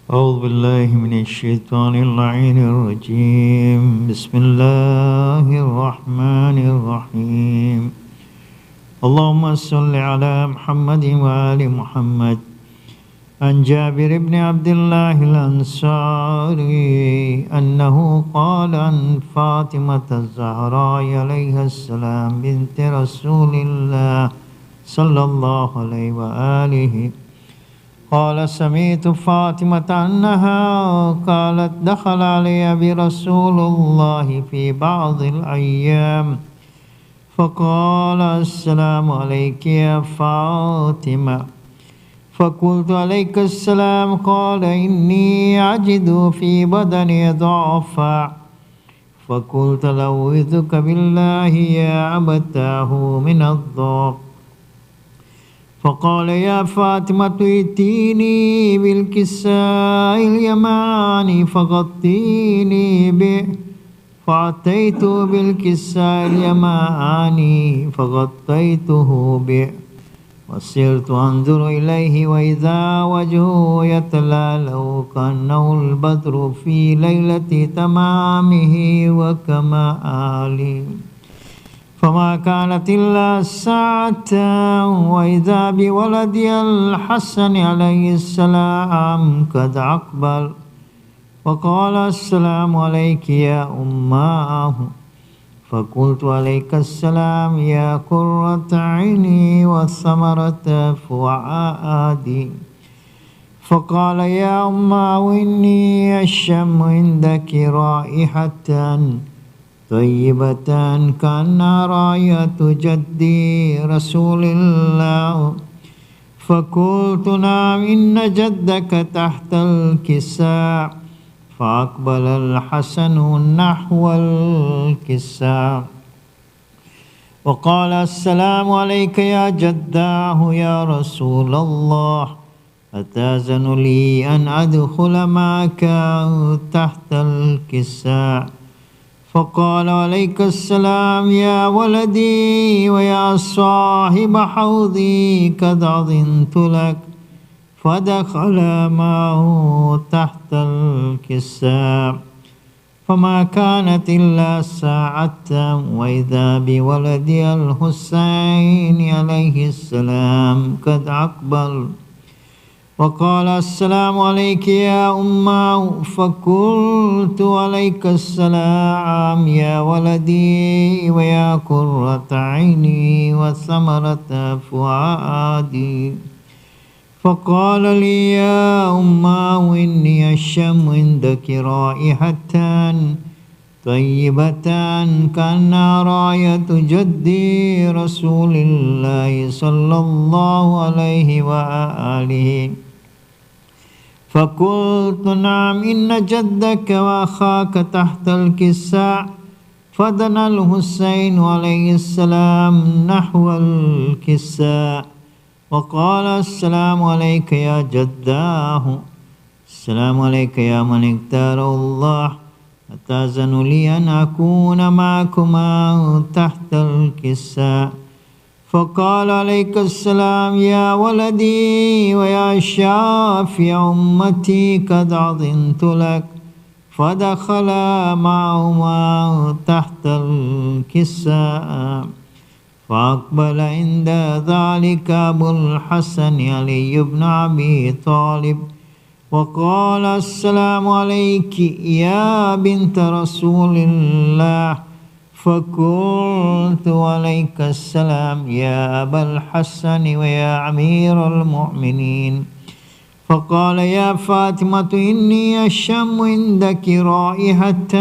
أعوذ بالله من الشيطان اللعين الرجيم بسم الله الرحمن الرحيم اللهم صل على محمد وآل محمد عن جابر بن عبد الله الأنصاري أنه قال عن فاطمة الزهراء عليها السلام بنت رسول الله صلى الله عليه وآله قال سمعت فاطمة أنها قالت دخل علي برسول الله في بعض الأيام فقال السلام عليك يا فاطمة فقلت عليك السلام قال إني أجد في بدني ضعفا فقلت لوذك بالله يا أبتاه من الضعف فقال يا فاطمة ائتيني بالكساء اليماني فغطيني به فأتيت بالكساء اليماني فغطيته به وصرت أنظر إليه وإذا وجهه يتلألأ كأنه البدر في ليلة تمامه وكماله فما كانت إلا ساعة وإذا بولدي الحسن عليه السلام قد أقبل وقال السلام عليك يا أماه فقلت عليك السلام يا قرة عيني وثمرة فؤادي فقال يا أماه إني أشم عندك رائحة طيبة كأنها راية جدي رسول الله فقلت نعم إن جدك تحت الكساء فأقبل الحسن نحو الكساء وقال السلام عليك يا جداه يا رسول الله أتأذن لي أن أدخل معك تحت الكساء فقال عليك السلام يا ولدي ويا صاحب حوضي قد أذنت لك فدخل معه تحت الكساء فما كانت إلا ساعة وإذا بولدي الحسين عليه السلام قد أقبل وقال السلام عليك يا أمه فقلت عليك السلام يا ولدي ويا قرة عيني وثمرة فؤادي فقال لي يا أمه إني أشم عندك رائحة طيبة كأنها راية جدي رسول الله صلى الله عليه وآله فقلت نعم إن جدك وأخاك تحت الكساء فدنا الحسين عليه السلام نحو الكساء وقال السلام عليك يا جداه السلام عليك يا من اختار الله أتأذن لي أن أكون معكما تحت الكساء فقال عليك السلام يا ولدي ويا شافي أمتي قد أذنت لك فدخل معهما تحت الكساء فأقبل عند ذلك أبو الحسن علي بن أبي طالب وقال السلام عليك يا بنت رسول الله فقلت عليك السلام يا أبا الحسن ويا أمير المؤمنين فقال يا فاطمة إني أشم عندك رائحة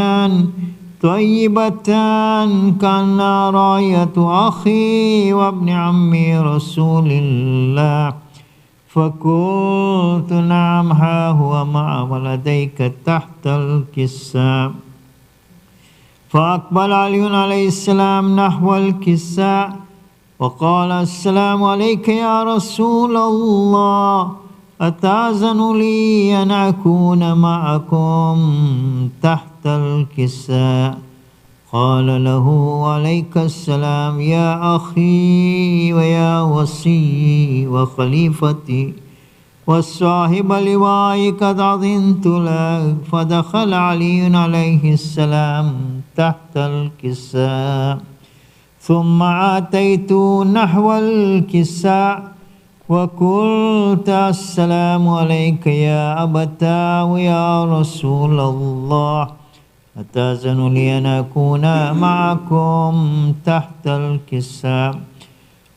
طيبة كأنها راية أخي وابن عمي رسول الله فقلت نعم ها هو مع ولديك تحت الكساء فأقبل علي عليه السلام نحو الكساء وقال السلام عليك يا رسول الله أتأذن لي أن أكون معكم تحت الكساء قال له عليك السلام يا أخي ويا وصي وخليفتي والصاحب لواء قد أذنت لك. فدخل علي عليه السلام تحت الكساء، ثم آتيت نحو الكساء وقلت السلام عليك يا أبتاه ويا رسول الله، أتأذن لي أن أكون معكم تحت الكساء؟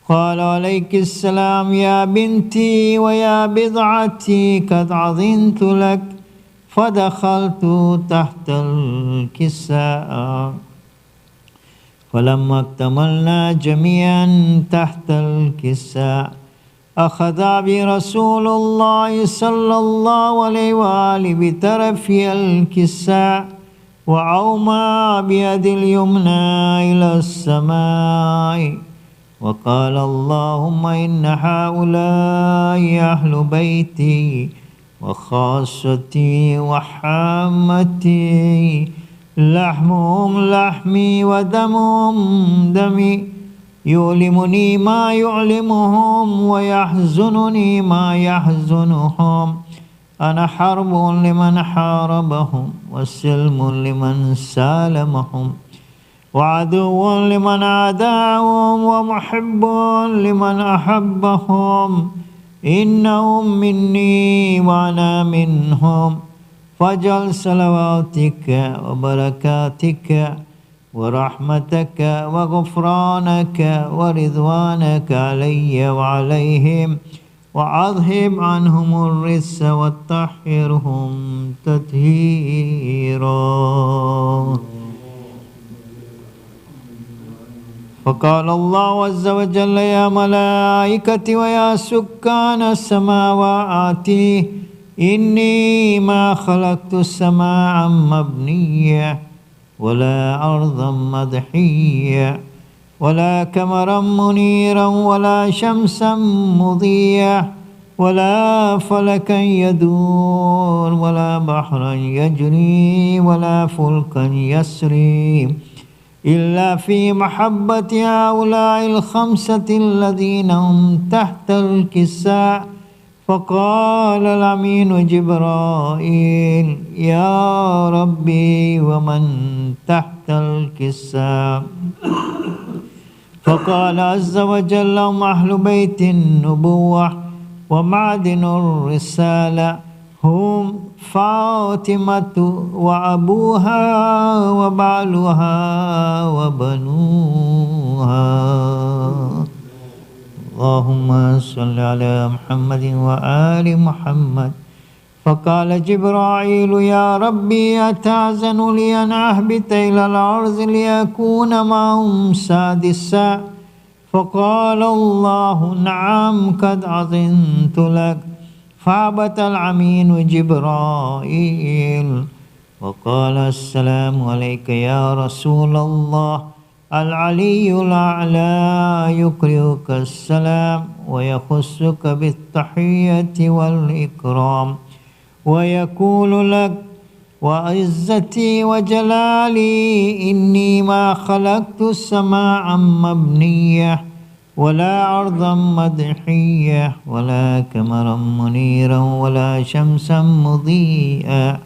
قال عليك السلام يا بنتي ويا بضعتي قد أذنت لك. فدخلت تحت الكساء، فلما اكتملنا جميعا تحت الكساء أخذ برسول الله صلى الله عليه وآله بطرف الكساء وأومى بيد اليمنى إلى السماء وقال اللهم إن هؤلاء أهل بيتي وخاصتي وحامتي، لحمهم لحمي ودمهم دمي، يؤلمني ما يؤلمهم ويحزنني ما يحزنهم. أنا حرب لمن حاربهم وسلم لمن سالمهم وعدو لمن عاداهم ومحب لمن أحبهم. إنهم مني وأنا منهم، فاجعل صلواتك وبركاتك ورحمتك وغفرانك ورضوانك علي وعليهم، وأذهب عنهم الرجس وطهرهم تطهيرا. فقال الله عز وجل يا ملائكتي ويا سكان السماوات إني ما خلقت السماء مبنية ولا أرضا مدحية ولا قمرا منيرا ولا شمسا مضية ولا فلكا يدور ولا بحرا يجري ولا فلكا يسري إلا في محبة هؤلاء الخمسة الذين هم تحت الكساء. فقال الأمين جبرائيل يا ربي ومن تحت الكساء؟ فقال عز وجل هم أهل بيت النبوة ومعدن الرسالة، هم فاطمة وأبوها وبعلها وبنوها. اللهم صل على محمد وآل محمد. فقال جبرائيل يا ربي أتأذن لي أن أهبط إلى الأرض ليكون معهم سادسا؟ فقال الله نعم قد أذنت لك. فهبط الأمين جبرائيل وقال السلام عليك يا رسول الله. العلي الأعلى يقرئك السلام ويخصك بالتحية والإكرام ويقول لك وعزتي وجلالي إني ما خلقت السماء مبنية ولا أرضا مدحية ولا قمرا منيرا ولا شمسا مضيئا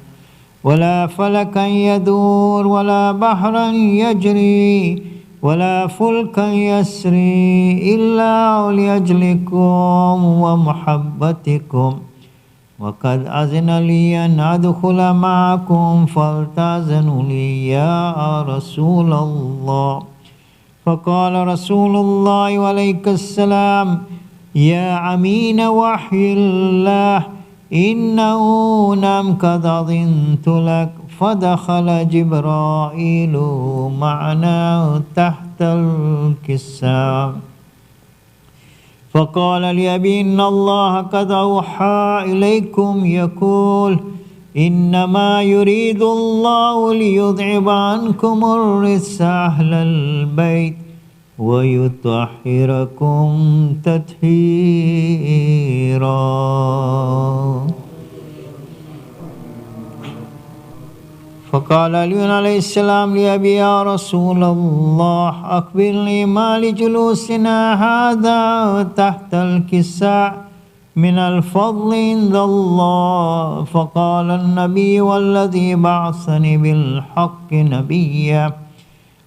ولا فلكا يدور ولا بحرا يجري ولا فلكا يسري إلا لأجلكم ومحبتكم. وقد أذن لي أن أدخل معكم فلتأذنوا لي يا رسول الله. فقال رسول الله عليك السلام يا أمين وحي الله إنه نم قد أذنت لك. فدخل جبرائيل معنا تحت الكساء فقال لأبي إن الله قد أوحى إليكم يقول إنما يريد الله ليذهب عنكم الرجس أهل البيت ويطهركم تطهيرا. فقال علي عليه السلام لأبي يا رسول الله أخبرني ما لجلوسنا هذا تحت الكساء؟ من الفضل عند الله. فقال النبي والذي بعثني بالحق نبيا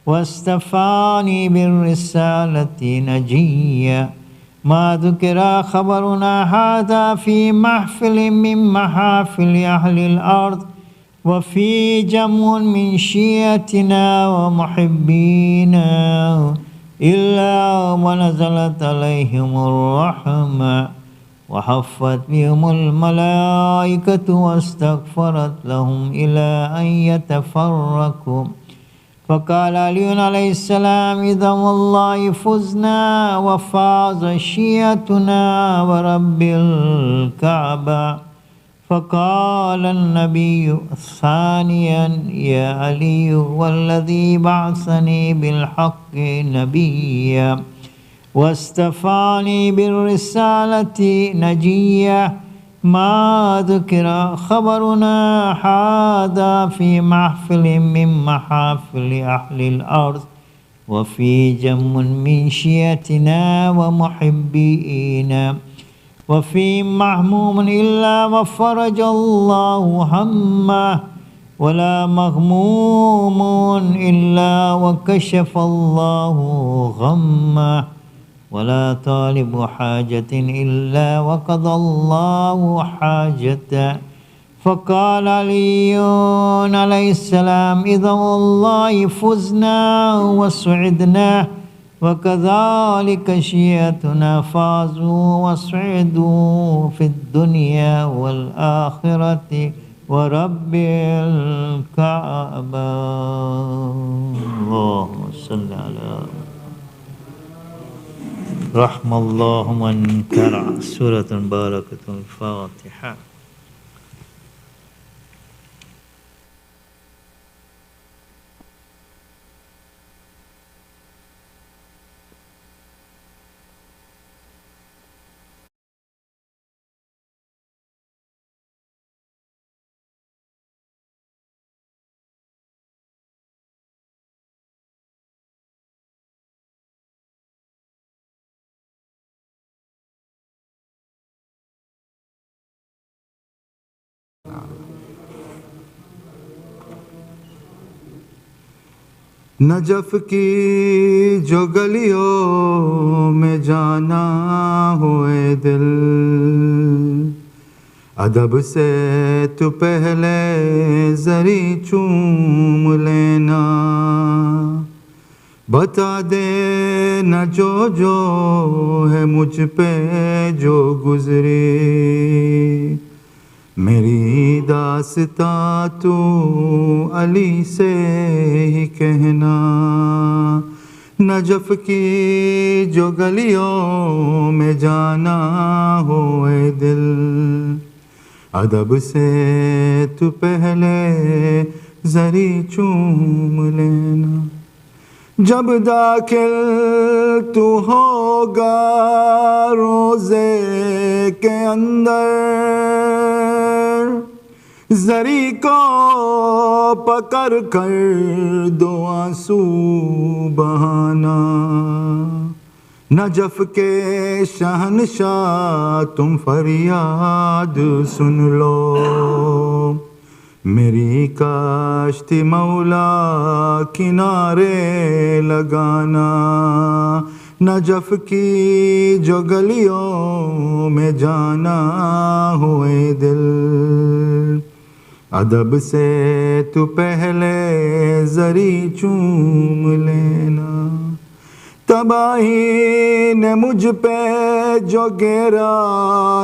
واستفاني بالرسالة نجيا ما ذكر خبرنا هذا في محفل من محافل أهل الأرض وفي جمع من شيعتنا ومحبينا إلا ونزلت عليهم الرحمة وحفت بهم الملائكة واستغفرت لهم إلى أن يتفرقوا. فقال علي عليه السلام إذا والله فزنا وفاز شيعتنا ورب الكعبة. فقال النبي ثانيا يا علي والذي بعثني بالحق نبيا واستفاني بالرسالة نجيا ما ذكر خبرنا هذا في محفل من محافل أهل الأرض وفي جم من شيعتنا ومحبينا وفي محموم إلا وفرج الله همه ولا مغموم إلا وكشف الله غمه ولا طالب حاجة إلا وقضى الله حاجته. فقال علي عليه السلام إذا والله فزنا وسعدنا وكذلك شيعتنا فازوا وسعدوا في الدنيا والآخرة ورب الكعبة. اللهم صل على رحم الله من قرأ سورة مباركة الفاتحة. Najaf की जो गलियों में जाना हुए दिल अदब से तू पहले जरी चूम लेना बता दे न जो है मुझ पे जो गुजरी मेरी दास्ता तू अली से ही कहना नजफ की जो गलियों में जाना होए दिल अदब से तू पहले जरी चूम लेना जब दाखिल तू होगा रोज़े के अंदर जरी को पकड़ कर दो आंसू बहाना नजफ के शहनशाह तुम फरियाद सुन लो मेरी काश्ती मौला किनारे लगाना नजफ की जो गलियों में जाना हुए दिल अदब से तू पहले जरी चूम लेना तबाही ने मुझ पे जो गिरा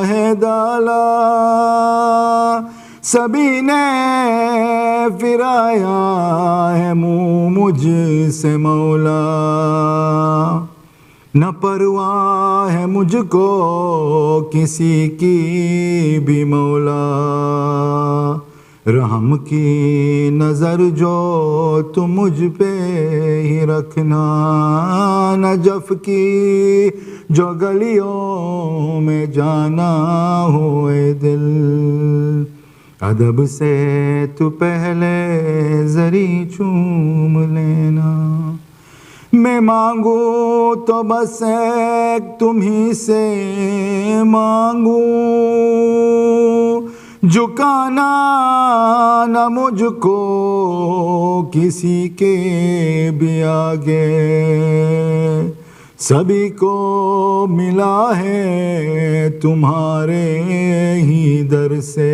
है डाला सभी ने फिराया है मुँह मुझसे मौला न परवाह है मुझको किसी की भी मौला रहम की नज़र जो तू मुझ पे ही रखना नजफ की जो गलियों में जाना होए दिल अदब से तू पहले जरी चूम लेना मैं मांगू तो बस एक तुम्ही से मांगू, झुकाना न मुझको किसी के भी आगे। सभी को मिला है तुम्हारे ही दर से,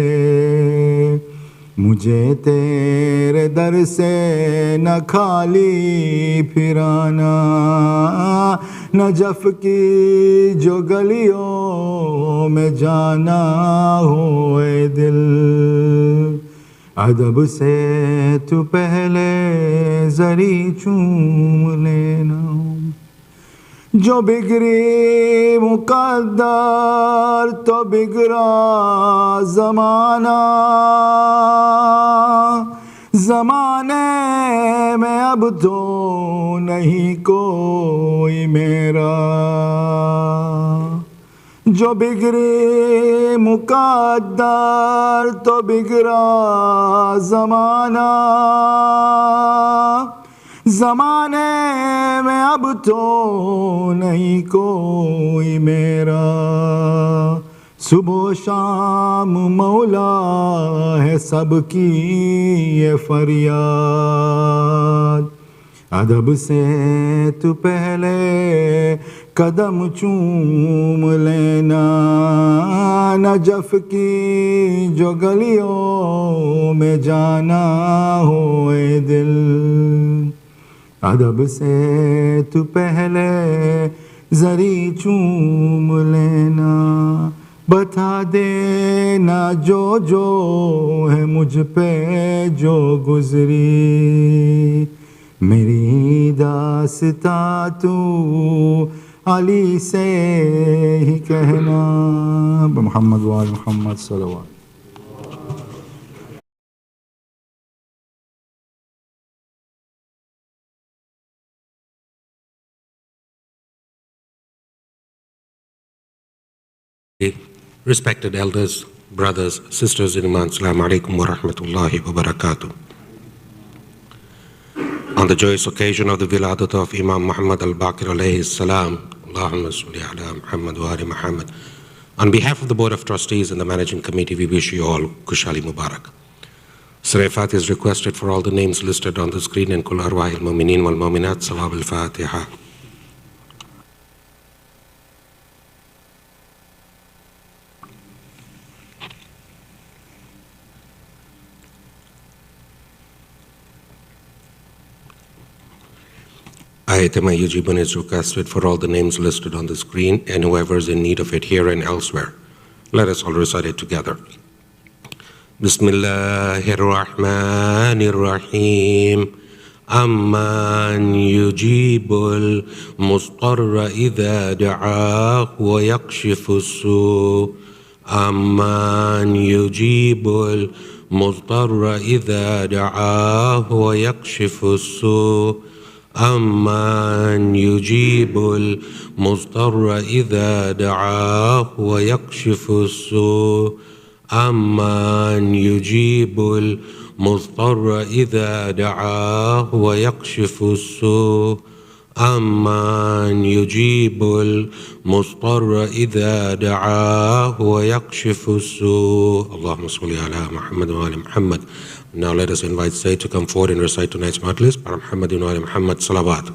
मुझे तेरे दर से न खाली फिराना। नजफ की जो गलियों में जाना हो ए दिल, अदब से तू पहले जरी चूम लेना। जो बिगड़ी मुकद्दर तो बिगड़ा ज़माना, ज़माने में अब तो नहीं कोई मेरा। जो बिगड़ी मुकद्दर तो बिगड़ा ज़माना, ज़माने में अब तो नहीं कोई मेरा। सुबह शाम मौला है सबकी ये फरियाद, अदब से तू पहले कदम चूम लेना। नजफ की जो गलियों में जाना हो ए दिल, अदब से तू पहले जरी चूम लेना। बता देना जो जो है मुझ पे जो गुजरी, मेरी दास्ता तू अली से ही कहना। मोहम्मद वाल मोहम्मद सल्लल्लाहु। Respected elders, brothers, sisters in Iman, Assalamu alaikum wa rahmatullahi wa barakatuh. On the joyous occasion of the Wiladat of Imam Muhammad al-Baqir alayhi salam, Allahumma salli ala Muhammad wa ali Muhammad. On behalf of the Board of Trustees and the Managing Committee, we wish you all Kushali Mubarak. Surah Fatiha is requested for all the names listed on the screen and Kul Arwah al-Mu'mineen wal-Mu'minat, Sawab al-Fatiha. Ayat-e Yujibun is requested for all the names listed on the screen and whoever is in need of it here and elsewhere. Let us all recite it together. Bismillahir Rahmanir Rahim. Amman yujibul mustarra idha da'ah wa yakshifu su. Amman yujibul mustarra idha da'ah wa yakshifu su. أمن يجيب المضطر إذا دعاه ويكشف السوء أمن يجيب المضطر إذا دعاه ويكشف السوء أمن يجيب المضطر إذا دعاه ويكشف السوء. اللهم صل على محمد وآل محمد. Now let us invite Sayyid to come forward and recite tonight's majlis. Para Muhammad ibn Ali Muhammad Salawat.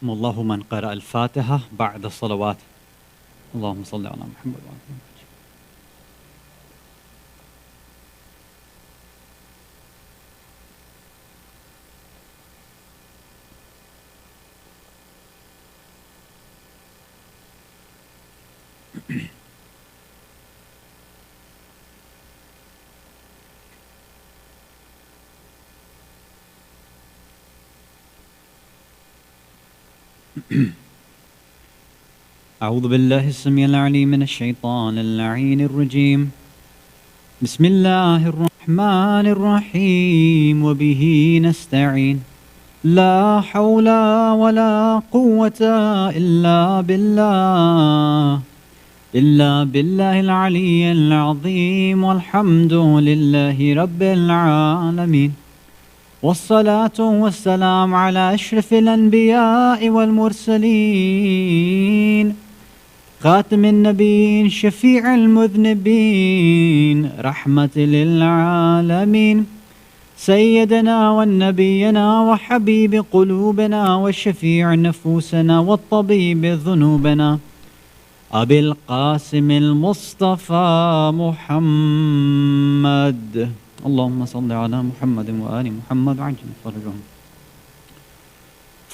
الله من قرأ الفاتحة بعد الصلوات. اللهم صل على محمد وعلى آله محمد. أعوذ بالله السميع العليم من الشيطان اللعين الرجيم. بسم الله الرحمن الرحيم وبه نستعين. لا حول ولا قوة إلا بالله العلي العظيم والحمد لله رب العالمين. والصلاة والسلام على أشرف الأنبياء والمرسلين خاتم النبيين شفيع المذنبين رحمة للعالمين سيدنا والنبينا وحبيب قلوبنا وشفيع نفوسنا والطبيب ذنوبنا أبي القاسم المصطفى محمد. اللهم صل على محمد وآل محمد وعجل فرجهم.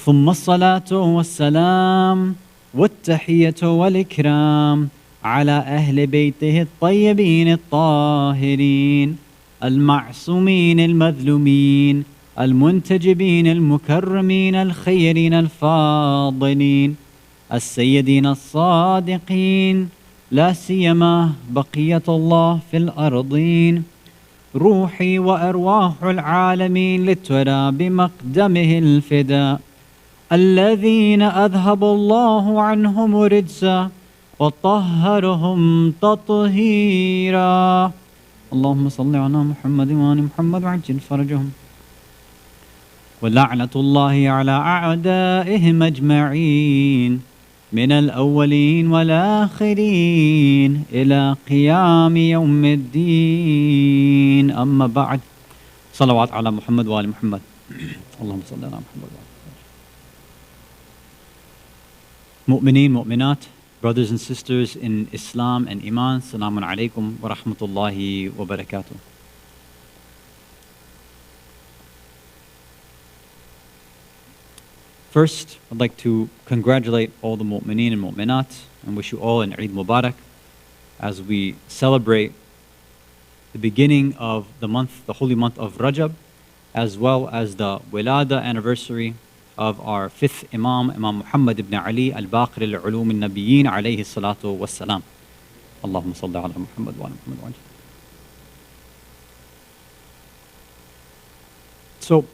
ثم الصلاة والسلام والتحية والإكرام على أهل بيته الطيبين الطاهرين المعصومين المظلومين المنتجبين المكرمين الخيرين الفاضلين السيدين الصادقين لا سيما بقية الله في الأرضين روحي وأرواح العالمين للترى بمقدمه الفداء الذين أذهب الله عنهم رجسا وطهرهم تطهيرا. اللهم صل على محمد وآل محمد وعجل فرجهم. ولعنة الله على أعدائهم أجمعين من الأولين والآخرين إلى قيام يوم الدين. أما بعد. صلوات على محمد وآل محمد. اللهم صل على محمد وآل محمد. Mu'mineen, mu'minat, brothers and sisters in Islam and Iman, Assalamu alaikum wa rahmatullahi wa barakatuh. First, I'd like to congratulate all the mu'mineen and mu'minat and wish you all an Eid Mubarak as we celebrate the beginning of the month, the holy month of Rajab, as well as the Wiladat anniversary of our fifth Imam, Imam Muhammad ibn Ali al-Baqir al-Ulum al-Nabiyyin alayhi salatu wassalam. Allahumma salli ala Muhammad wa ala Muhammad wa ala. So,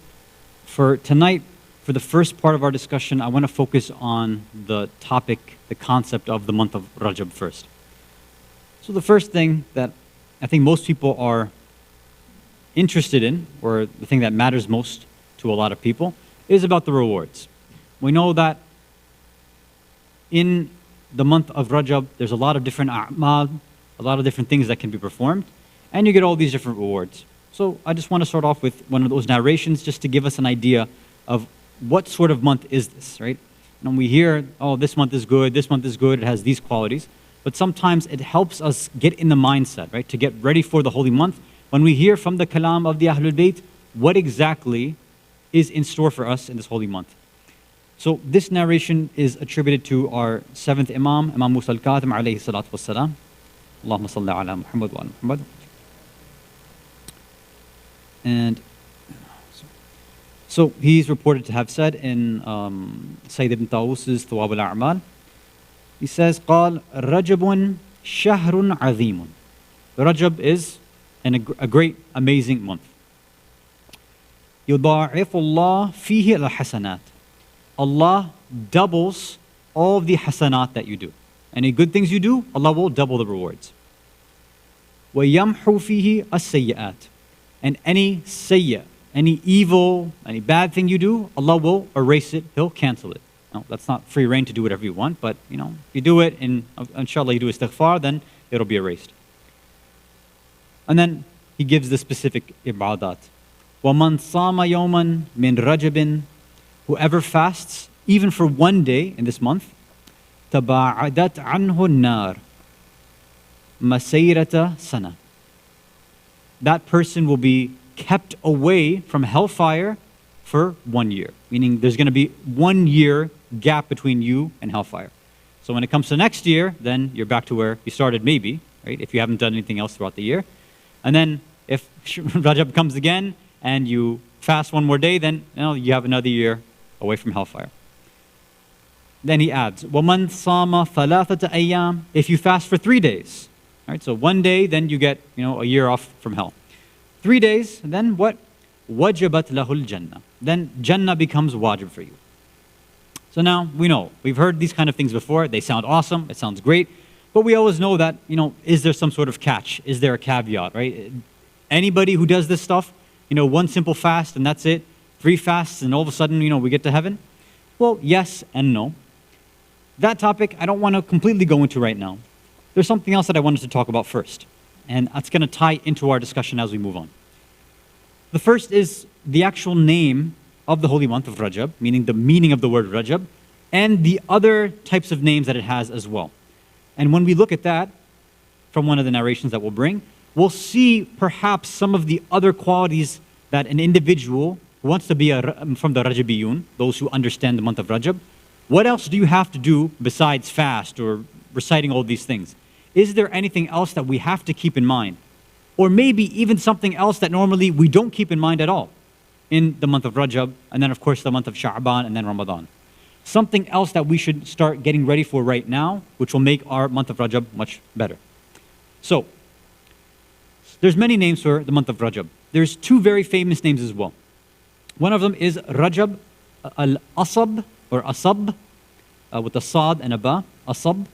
for tonight, for the first part of our discussion, I want to focus on the topic, the concept of the month of Rajab first. So the first thing that I think most people are interested in, or the thing that matters most to a lot of people, is about the rewards. We know that in the month of Rajab, there's a lot of different a'mal, a lot of different things that can be performed, and you get all these different rewards. So I just want to start off with one of those narrations just to give us an idea of what sort of month is this, right? And we hear, oh, this month is good, it has these qualities, but sometimes it helps us get in the mindset, right, to get ready for the holy month. When we hear from the kalam of the Ahlul Bayt, what exactly is in store for us in this holy month. So this narration is attributed to our seventh Imam, Imam Musa al-Kadhim alayhi salatu wassalam. Allahumma salli ala Muhammad wa ala Muhammad. And so he's reported to have said in Sayyid ibn Tawus's Thawab al-A'mal, he says, قال رجب شهر عظيم. Rajab is a great, amazing month. يضاعف الله فيه الحسنات. Allah doubles all of the hasanat that you do. Any good things you do, Allah will double the rewards. وَيَمْحُ فِيهِ السَّيِّئَاتِ. And any sayya, any evil, any bad thing you do, Allah will erase it, He'll cancel it. Now, that's not free reign to do whatever you want, but if you do it, and inshallah you do istighfar, then it'll be erased. And then he gives the specific ibadat. وَمَنْ صَامَ يَوْمًا مِنْ رَجَبٍ. Whoever fasts, even for one day in this month, تَبَاعَدَتْ عَنْهُ النَّارِ مَسَيْرَةَ سَنَةٍ. That person will be kept away from hellfire for 1 year. Meaning there's going to be 1 year gap between you and hellfire. So when it comes to next year, then you're back to where you started maybe, right? If you haven't done anything else throughout the year. And then if Rajab comes again, and you fast one more day, then you have another year away from hellfire. Then he adds, وَمَنْ صَامَ ثَلَاثَةَ أَيَّامٍ. If you fast for 3 days. All right, so 1 day, then you get a year off from hell. 3 days, then what? وَجَبَتْ لَهُ الْجَنَّةِ. Then Jannah becomes wajib for you. So now we know. We've heard these kind of things before. They sound awesome. It sounds great. But we always know that, is there some sort of catch? Is there a caveat, right? Anybody who does this stuff, 1 simple fast and that's it. 3 fasts and all of a sudden, we get to heaven? Well, yes and no. That topic I don't want to completely go into right now. There's something else that I wanted to talk about first. And that's going to tie into our discussion as we move on. The first is the actual name of the holy month of Rajab, meaning the meaning of the word Rajab, and the other types of names that it has as well. And when we look at that, from one of the narrations that we'll bring, we'll see perhaps some of the other qualities that an individual who wants to be from the Rajabiyun, those who understand the month of Rajab, what else do you have to do besides fast or reciting all these things? Is there anything else that we have to keep in mind? Or maybe even something else that normally we don't keep in mind at all in the month of Rajab, and then of course the month of Sha'ban, and then Ramadan. Something else that we should start getting ready for right now, which will make our month of Rajab much better. So, there's many names for the month of Rajab. There's 2 very famous names as well. One of them is Rajab al-Asab, or Asab, with a Sad and a Ba, Asab,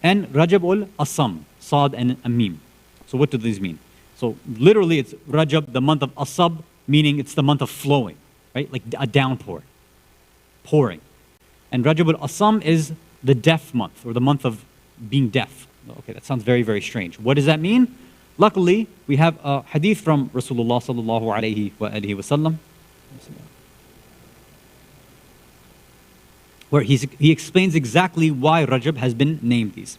and Rajab al-Asam, Sad and a Mim. So what do these mean? So literally it's Rajab, the month of Asab, meaning it's the month of flowing, right? Like a downpour, pouring. And Rajab al-Asam is the deaf month, or the month of being deaf. Okay, that sounds very, very strange. What does that mean? Luckily, we have a hadith from Rasulullah sallallahu alayhi wa alihi wasallam, where he explains exactly why Rajab has been named these.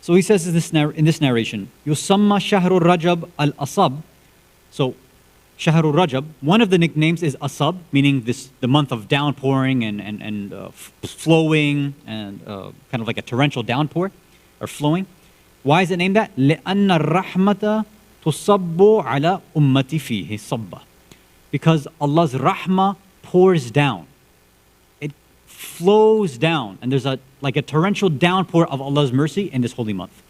So he says in this narration, Yusamma Shahrul Rajab al-Asab. So Shahrul Rajab, one of the nicknames is Asab, meaning the month of downpouring and flowing and kind of like a torrential downpour or flowing. Why is it named that? لأن الرحمة تصب على أمتي فيه صبا. Because Allah's rahmah pours down. It flows down. And there's like a torrential downpour of Allah's mercy in this holy month.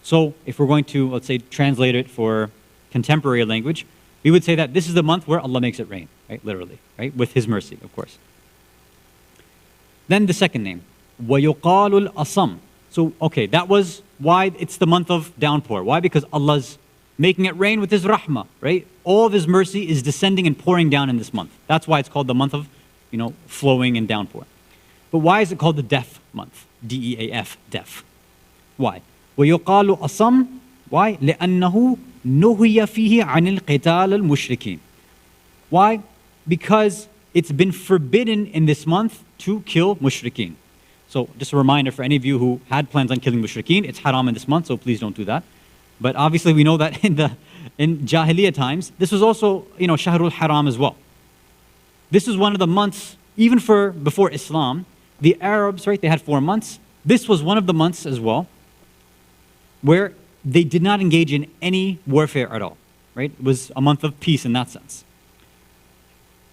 So if we're going to, let's say, translate it for contemporary language, we would say that this is the month where Allah makes it rain, right? Literally, right? With His mercy, of course. Then the second name, وَيُقَالُ الْأَصَمْ. So, okay, that was why it's the month of downpour. Why? Because Allah's making it rain with His rahmah, right? All of His mercy is descending and pouring down in this month. That's why it's called the month of, flowing and downpour. But why is it called the deaf month? D-E-A-F, deaf. Why? وَيُقَالُ أَصَمْ. Why? لِأَنَّهُ نُهِيَ فِيهِ عَنِ الْقِتَالِ الْمُشْرِكِينَ. Why? Because it's been forbidden in this month to kill mushrikeen. So just a reminder for any of you who had plans on killing mushrikeen, it's haram in this month, so please don't do that. But obviously we know that in Jahiliyyah times, this was also, Shahrul Haram as well. This is one of the months, even before Islam, the Arabs, right, they had 4 months. This was one of the months as well, where they did not engage in any warfare at all, right? It was a month of peace in that sense.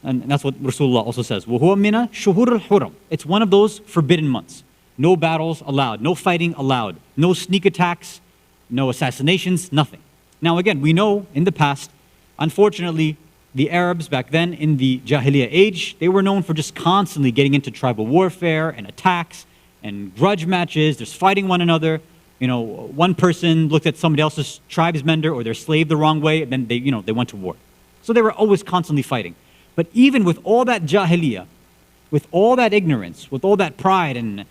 And that's what Rasulullah also says. وَهُوَ مِنَ شُهُورِ الْحُرَمِ. It's one of those forbidden months. No battles allowed, no fighting allowed, no sneak attacks, no assassinations, nothing. Now again, we know in the past, unfortunately, the Arabs back then in the Jahiliyyah age, they were known for just constantly getting into tribal warfare and attacks and grudge matches. There's fighting one another. One person looked at somebody else's tribe's member or their slave the wrong way, and then they went to war. So they were always constantly fighting. But even with all that Jahiliyyah, with all that ignorance, with all that pride and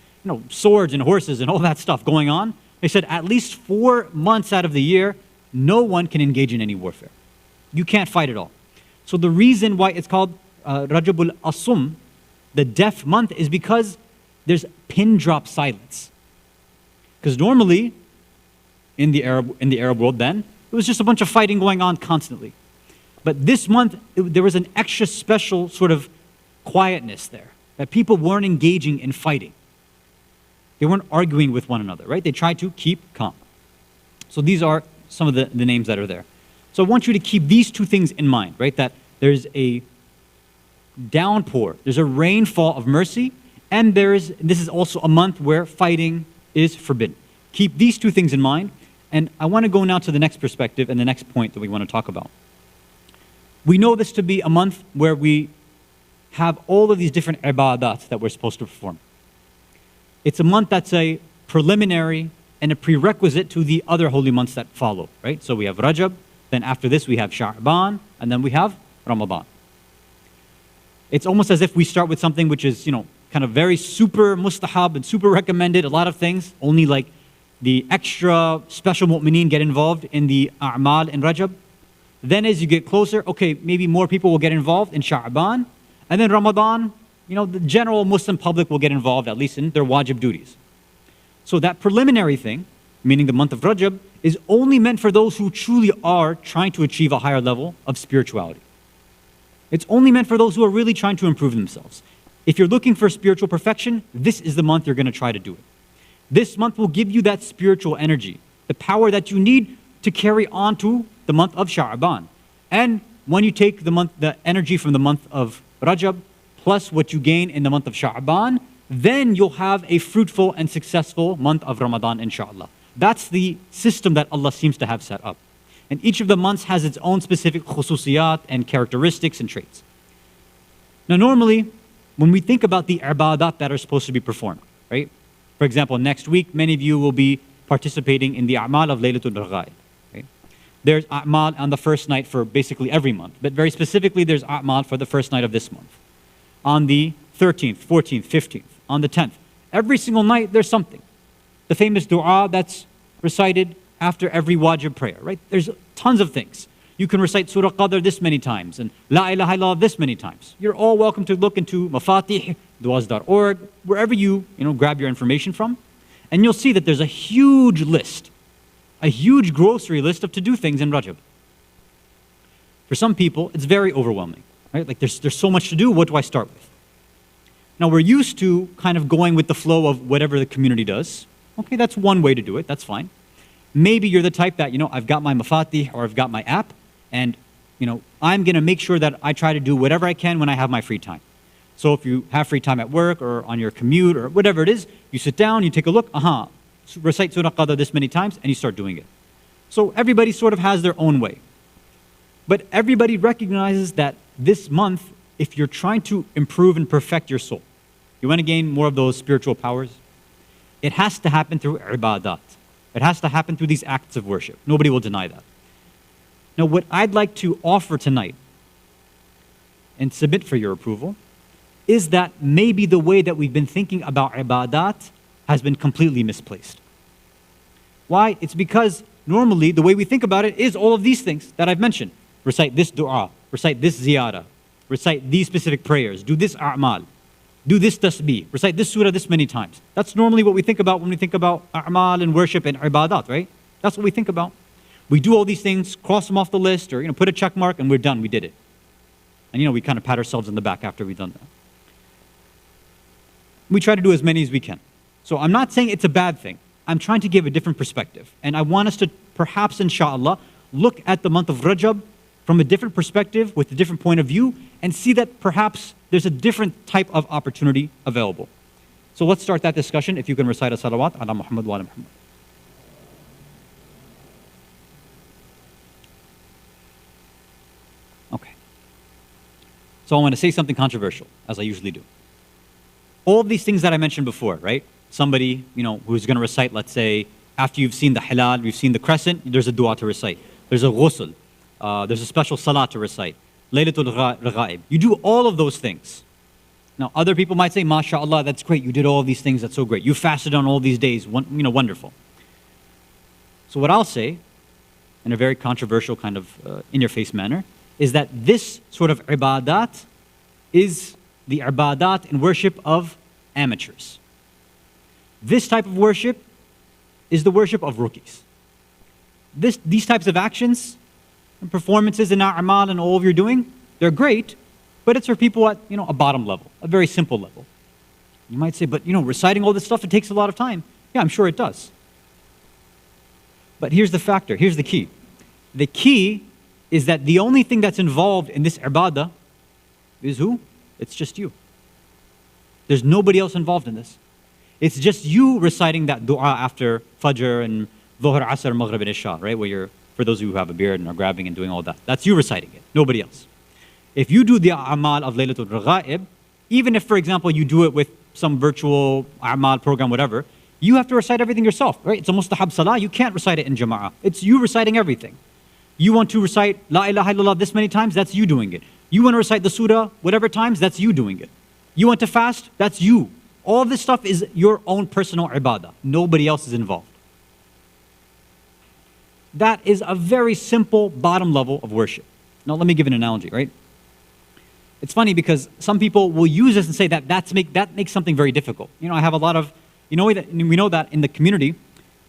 swords and horses and all that stuff going on, they said at least 4 months out of the year, no one can engage in any warfare. You can't fight at all. So the reason why it's called Rajabul Asum, the deaf month, is because there's pin drop silence. Because normally, in the Arab world then, it was just a bunch of fighting going on constantly. But this month, there was an extra special sort of quietness there, that people weren't engaging in fighting. They weren't arguing with one another, right? They tried to keep calm. So these are some of the names that are there. So I want you to keep these 2 things in mind, right? That there's a downpour, there's a rainfall of mercy, And this is also a month where fighting is forbidden. Keep these two things in mind. And I want to go now to the next perspective and the next point that we want to talk about. We know this to be a month where we have all of these different ibadat that we're supposed to perform. It's a month that's a preliminary and a prerequisite to the other holy months that follow, right? So we have Rajab, then after this we have Sha'ban, and then we have Ramadan. It's almost as if we start with something which is, kind of very super mustahab and super recommended, a lot of things, only like the extra special mu'mineen get involved in the a'mal in Rajab. Then as you get closer, okay, maybe more people will get involved in Sha'ban. And then Ramadan, the general Muslim public will get involved, at least in their wajib duties. So that preliminary thing, meaning the month of Rajab, is only meant for those who truly are trying to achieve a higher level of spirituality. It's only meant for those who are really trying to improve themselves. If you're looking for spiritual perfection, this is the month you're going to try to do it. This month will give you that spiritual energy, the power that you need to carry on to the month of Sha'ban. And when you take the energy from the month of Rajab, plus what you gain in the month of Sha'ban, then you'll have a fruitful and successful month of Ramadan, inshallah. That's the system that Allah seems to have set up. And each of the months has its own specific khususiyat and characteristics and traits. Now normally, when we think about the ibadat that are supposed to be performed, right? For example, next week, many of you will be participating in the a'mal of Laylatul Raghaib. Right? There's a'mal on the first night for basically every month, but very specifically, there's a'mal for the first night of this month. On the 13th, 14th, 15th, on the 10th, every single night, there's something. The famous dua that's recited after every wajib prayer, right? There's tons of things. You can recite Surah Qadr this many times and La ilaha illallah this many times. You're all welcome to look into Mafatih, duas.org, wherever you grab your information from. And you'll see that there's a huge list, a huge grocery list of to-do things in Rajab. For some people, it's very overwhelming, right? Like there's so much to do, what do I start with? Now we're used to kind of going with the flow of whatever the community does. Okay, that's one way to do it, that's fine. Maybe you're the type that, I've got my Mafatih or I've got my app, and I'm going to make sure that I try to do whatever I can when I have my free time. So if you have free time at work or on your commute or whatever it is, you sit down, you take a look, recite Surah Qadr this many times, and you start doing it. So everybody sort of has their own way. But everybody recognizes that this month, if you're trying to improve and perfect your soul, you want to gain more of those spiritual powers, it has to happen through ibadat. It has to happen through these acts of worship. Nobody will deny that. Now, what I'd like to offer tonight and submit for your approval is that maybe the way that we've been thinking about ibadat has been completely misplaced. Why? It's because normally the way we think about it is all of these things that I've mentioned. Recite this dua, recite this ziyarah, recite these specific prayers, do this a'mal, do this tasbih, recite this surah this many times. That's normally what we think about when we think about a'mal and worship and ibadat, right? That's what we think about. We do all these things, cross them off the list, or put a check mark, and we're done, we did it. And we kind of pat ourselves on the back after we've done that. We try to do as many as we can. So I'm not saying it's a bad thing. I'm trying to give a different perspective. And I want us to perhaps, inshallah, look at the month of Rajab from a different perspective, with a different point of view, and see that perhaps there's a different type of opportunity available. So let's start that discussion. If you can recite a salawat ala Muhammad wa ala Muhammad. Okay. So I want to say something controversial, as I usually do. All of these things that I mentioned before, right? Somebody, who's going to recite, let's say, after you've seen the hilal, you've seen the crescent, there's a dua to recite. There's a ghusl. There's a special salat to recite. Laylatul Raghaib. You do all of those things. Now, other people might say, MashaAllah, that's great. You did all of these things. That's so great. You fasted on all these days. Wonderful. So what I'll say, in a very controversial kind of in-your-face manner, is that this sort of ibadat is the ibadat and worship of amateurs. This type of worship is the worship of rookies. These types of actions and performances and a'mal and all of you're doing, they're great, but it's for people at a bottom level, a very simple level. You might say, but reciting all this stuff, it takes a lot of time. Yeah, I'm sure it does. But here's the factor, here's the key. The key is that the only thing that's involved in this ibadah is who? It's just you. There's nobody else involved in this. It's just you reciting that dua after Fajr and Dhuhr, Asr, Maghrib, and Isha, right? Where you're, for those of you who have a beard and are grabbing and doing all that. That's you reciting it, nobody else. If you do the a'mal of Laylatul Raghaib, even if, for example, you do it with some virtual a'mal program, whatever, you have to recite everything yourself, right? It's a mustahab salah. You can't recite it in jama'ah. It's you reciting everything. You want to recite La ilaha illallah this many times, that's you doing it. You want to recite the surah whatever times, that's you doing it. You want to fast, that's you. All this stuff is your own personal ibadah. Nobody else is involved. That is a very simple bottom level of worship. Now let me give an analogy, right? It's funny because some people will use this and say that that makes something very difficult. You know, I have a lot of, we know that in the community,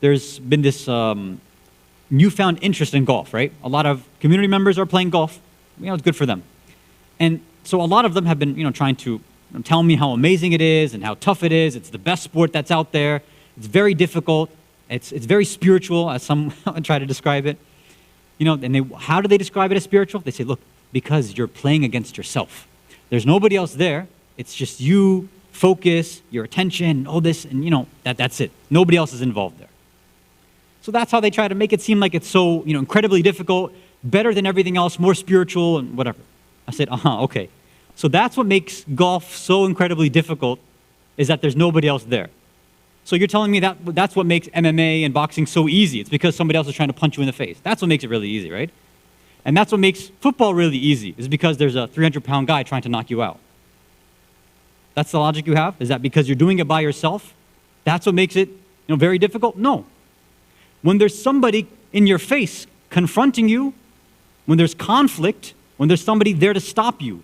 there's been this newfound interest in golf, right? A lot of community members are playing golf. You know, it's good for them. And so a lot of them have been, trying to tell me how amazing it is and how tough it is. It's the best sport that's out there. It's very difficult. It's very spiritual, as some try to describe it. And how do they describe it as spiritual? They say, look, because you're playing against yourself. There's nobody else there. It's just you, focus, your attention, all this, and that's it. Nobody else is involved there. So that's how they try to make it seem like it's so, incredibly difficult, better than everything else, more spiritual and whatever. I said, okay. So that's what makes golf so incredibly difficult, is that there's nobody else there. So you're telling me that that's what makes MMA and boxing so easy. It's because somebody else is trying to punch you in the face. That's what makes it really easy, right? And that's what makes football really easy, is because there's a 300-pound guy trying to knock you out. That's the logic you have? Is that because you're doing it by yourself, that's what makes it very difficult? No. When there's somebody in your face confronting you, when there's conflict, when there's somebody there to stop you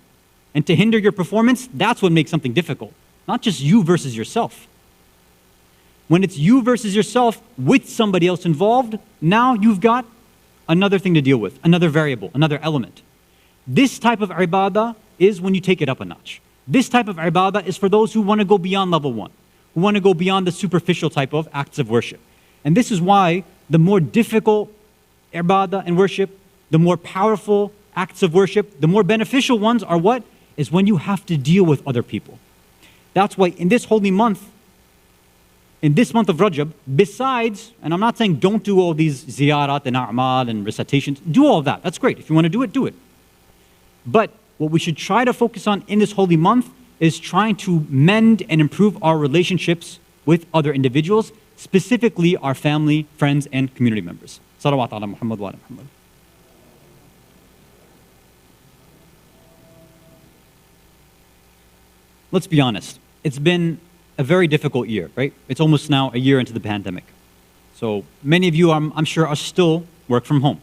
and to hinder your performance, that's what makes something difficult. Not just you versus yourself. When it's you versus yourself with somebody else involved, now you've got another thing to deal with, another variable, another element. This type of ibadah is when you take it up a notch. This type of ibadah is for those who want to go beyond level one, who want to go beyond the superficial type of acts of worship. And this is why the more difficult ibadah and worship, the more powerful acts of worship, the more beneficial ones are what? Is when you have to deal with other people. That's why in this holy month, in this month of Rajab, besides, and I'm not saying don't do all these ziyarat and a'mal and recitations, do all that. That's great. If you want to do it, do it. But what we should try to focus on in this holy month is trying to mend and improve our relationships with other individuals, specifically our family, friends, and community members. Salawat ala Muhammad wa ala Muhammad. Let's be honest. It's been a very difficult year, right? It's almost now a year into the pandemic. So many of you, I'm sure, are still work from home.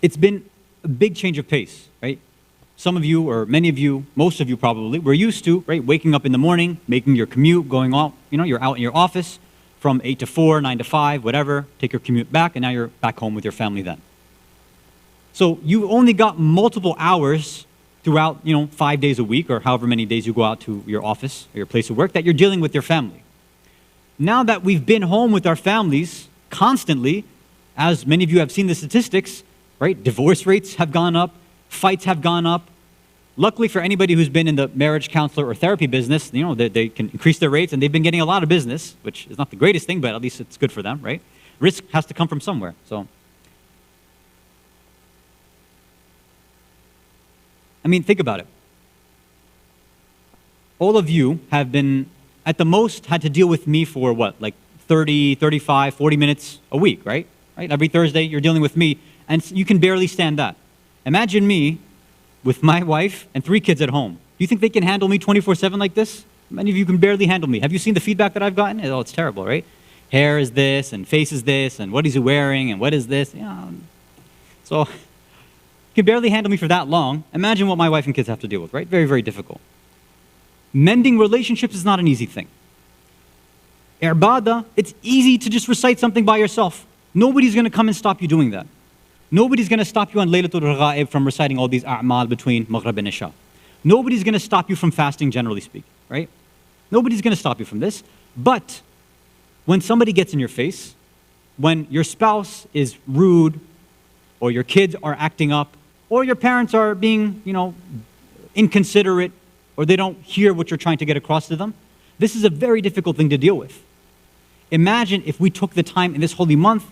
It's been a big change of pace, right? Some of you, or many of you, most of you probably, were used to, right, waking up in the morning, making your commute, going out, you're out in your office from 8 to 4, 9 to 5, whatever, take your commute back, and now you're back home with your family then. So you've only got multiple hours throughout, 5 days a week, or however many days you go out to your office or your place of work, that you're dealing with your family. Now that we've been home with our families constantly, as many of you have seen the statistics, right? Divorce rates have gone up, fights have gone up. Luckily for anybody who's been in the marriage counselor or therapy business, they can increase their rates, and they've been getting a lot of business, which is not the greatest thing, but at least it's good for them, right? Risk has to come from somewhere, so. Think about it. All of you have been, at the most, had to deal with me for what, like 30, 35, 40 minutes a week, right? Every Thursday, you're dealing with me, and you can barely stand that. Imagine me with my wife and 3 kids at home. Do you think they can handle me 24/7 like this? Many of you can barely handle me. Have you seen the feedback that I've gotten? Oh, it's terrible, right? Hair is this, and face is this, and what is he wearing, and what is this? So you can barely handle me for that long. Imagine what my wife and kids have to deal with, right? Very, very difficult. Mending relationships is not an easy thing. Ibadah, it's easy to just recite something by yourself. Nobody's going to come and stop you doing that. Nobody's going to stop you on Laylatul Raghaib from reciting all these a'mal between Maghrib and Isha. Nobody's going to stop you from fasting, generally speaking, right? Nobody's going to stop you from this. But when somebody gets in your face, when your spouse is rude, or your kids are acting up, or your parents are being, inconsiderate, or they don't hear what you're trying to get across to them, this is a very difficult thing to deal with. Imagine if we took the time in this holy month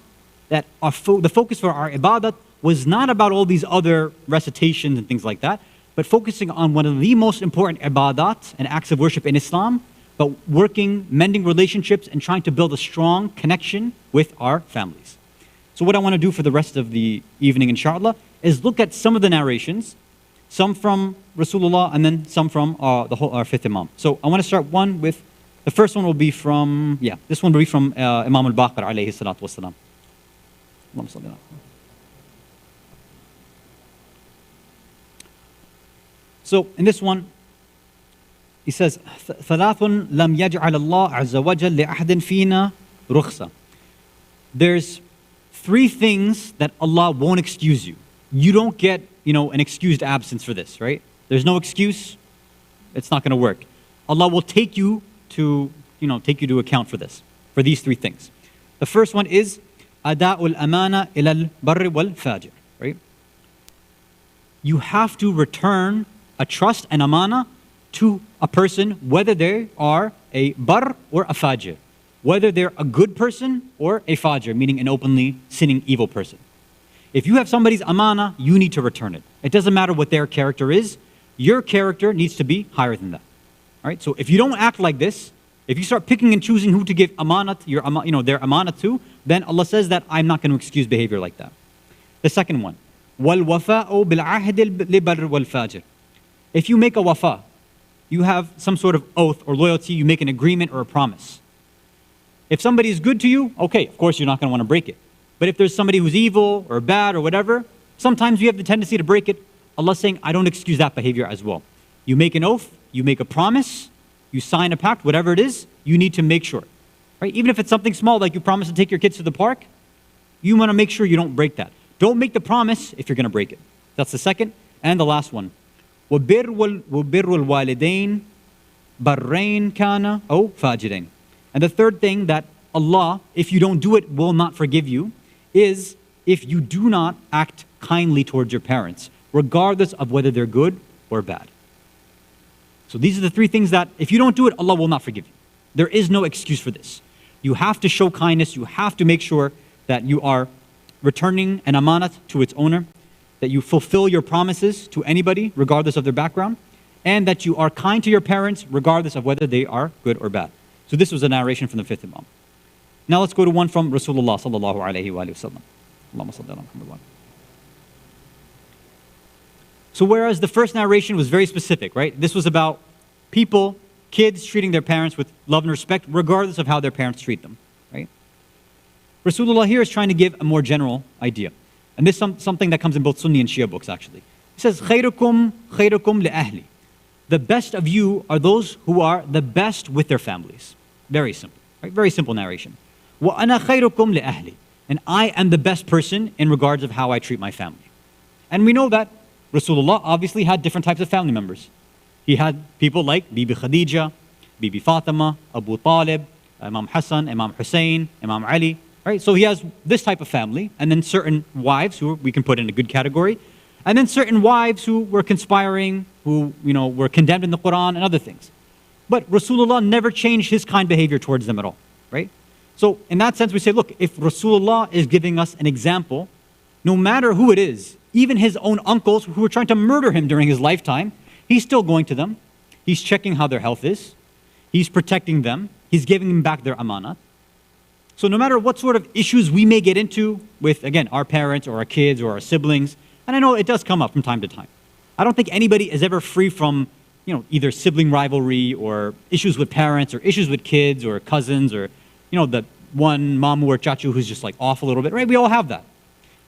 that the focus for our ibadat was not about all these other recitations and things like that, but focusing on one of the most important ibadat and acts of worship in Islam, but working, mending relationships, and trying to build a strong connection with our families. So what I want to do for the rest of the evening, inshallah, is look at some of the narrations, some from Rasulullah, and then some from our fifth Imam. So I want to start one with, the first one will be from, this one will be from Imam al-Baqir alayhi salatu wasalam. So in this one, he says, ثلاث لم يجعل الله عز وجل لأحد فينا رخصة. There's three things that Allah won't excuse you. You don't get, an excused absence for this, right? There's no excuse. It's not going to work. Allah will take you to account for this, for these three things. The first one is ada'ul amana ilal barri wal fajr, right? You have to return a trust and amana to a person, whether they are a bar or a fajr, whether they're a good person or a fajr, meaning an openly sinning evil person. If you have somebody's amana, you need to return it. It doesn't matter what their character is. Your character needs to be higher than that. All right. So if you don't act like this, if you start picking and choosing who to give amanat, their amanat to, then Allah says that I'm not going to excuse behavior like that. The second one, وَالْوَفَاءُ بِالْعَهْدِ لِبَرِّ وَالْفَاجِرِ. If you make a wafa, you have some sort of oath or loyalty, you make an agreement or a promise. If somebody is good to you, okay, of course you're not going to want to break it. But if there's somebody who's evil or bad or whatever, sometimes you have the tendency to break it. Allah's saying, I don't excuse that behavior as well. You make an oath, you make a promise, you sign a pact, whatever it is, you need to make sure. Right? Even if it's something small, like you promise to take your kids to the park, you want to make sure you don't break that. Don't make the promise if you're going to break it. That's the second. And the last one. وَبِرُّ الْوَالِدَيْنِ بَرَّيْنِ كَانَ أَوْ فَاجِرَيْنِ. And the third thing that Allah, if you don't do it, will not forgive you, is if you do not act kindly towards your parents, regardless of whether they're good or bad. So these are the three things that if you don't do it, Allah will not forgive you. There is no excuse for this. You have to show kindness. You have to make sure that you are returning an amanat to its owner, that you fulfill your promises to anybody, regardless of their background, and that you are kind to your parents, regardless of whether they are good or bad. So this was a narration from the fifth Imam. Now let's go to one from Rasulullah sallallahu alayhi wa sallam. Allahumma salli ala Muhammad. So whereas the first narration was very specific, right? This was about people, kids treating their parents with love and respect, regardless of how their parents treat them, right? Rasulullah here is trying to give a more general idea. And this is something that comes in both Sunni and Shia books, actually. He says, خَيْرُكُمْ خَيْرُكُمْ لِأَهْلِ. The best of you are those who are the best with their families. Very simple, right? Very simple narration. وَأَنَا خَيْرُكُمْ لِأَهْلِ. And I am the best person in regards of how I treat my family. And we know that Rasulullah obviously had different types of family members. He had people like Bibi Khadija, Bibi Fatima, Abu Talib, Imam Hasan, Imam Hussein, Imam Ali. Right? So he has this type of family, and then certain wives who we can put in a good category, and then certain wives who were conspiring, who were condemned in the Quran and other things. But Rasulullah never changed his kind behavior towards them at all. Right? So in that sense, we say, look, if Rasulullah is giving us an example, no matter who it is, even his own uncles who were trying to murder him during his lifetime, he's still going to them. He's checking how their health is. He's protecting them. He's giving them back their amanat. So no matter what sort of issues we may get into with, again, our parents or our kids or our siblings, and I know it does come up from time to time. I don't think anybody is ever free from, either sibling rivalry or issues with parents or issues with kids or cousins or, the one mamu or chachu who's just like off a little bit, right? We all have that.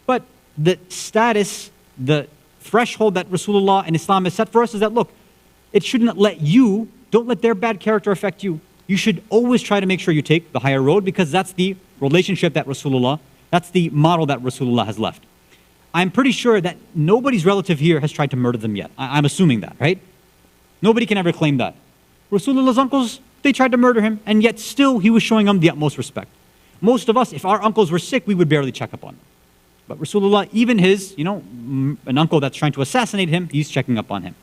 But the status, the threshold that Rasulullah and Islam has set for us is that, look, it shouldn't don't let their bad character affect you. You should always try to make sure you take the higher road because that's the relationship that that's the model that Rasulullah has left. I'm pretty sure that nobody's relative here has tried to murder them yet. I'm assuming that, right? Nobody can ever claim that. Rasulullah's uncles, they tried to murder him, and yet still he was showing them the utmost respect. Most of us, if our uncles were sick, we would barely check up on them. But Rasulullah, even his, an uncle that's trying to assassinate him, he's checking up on him.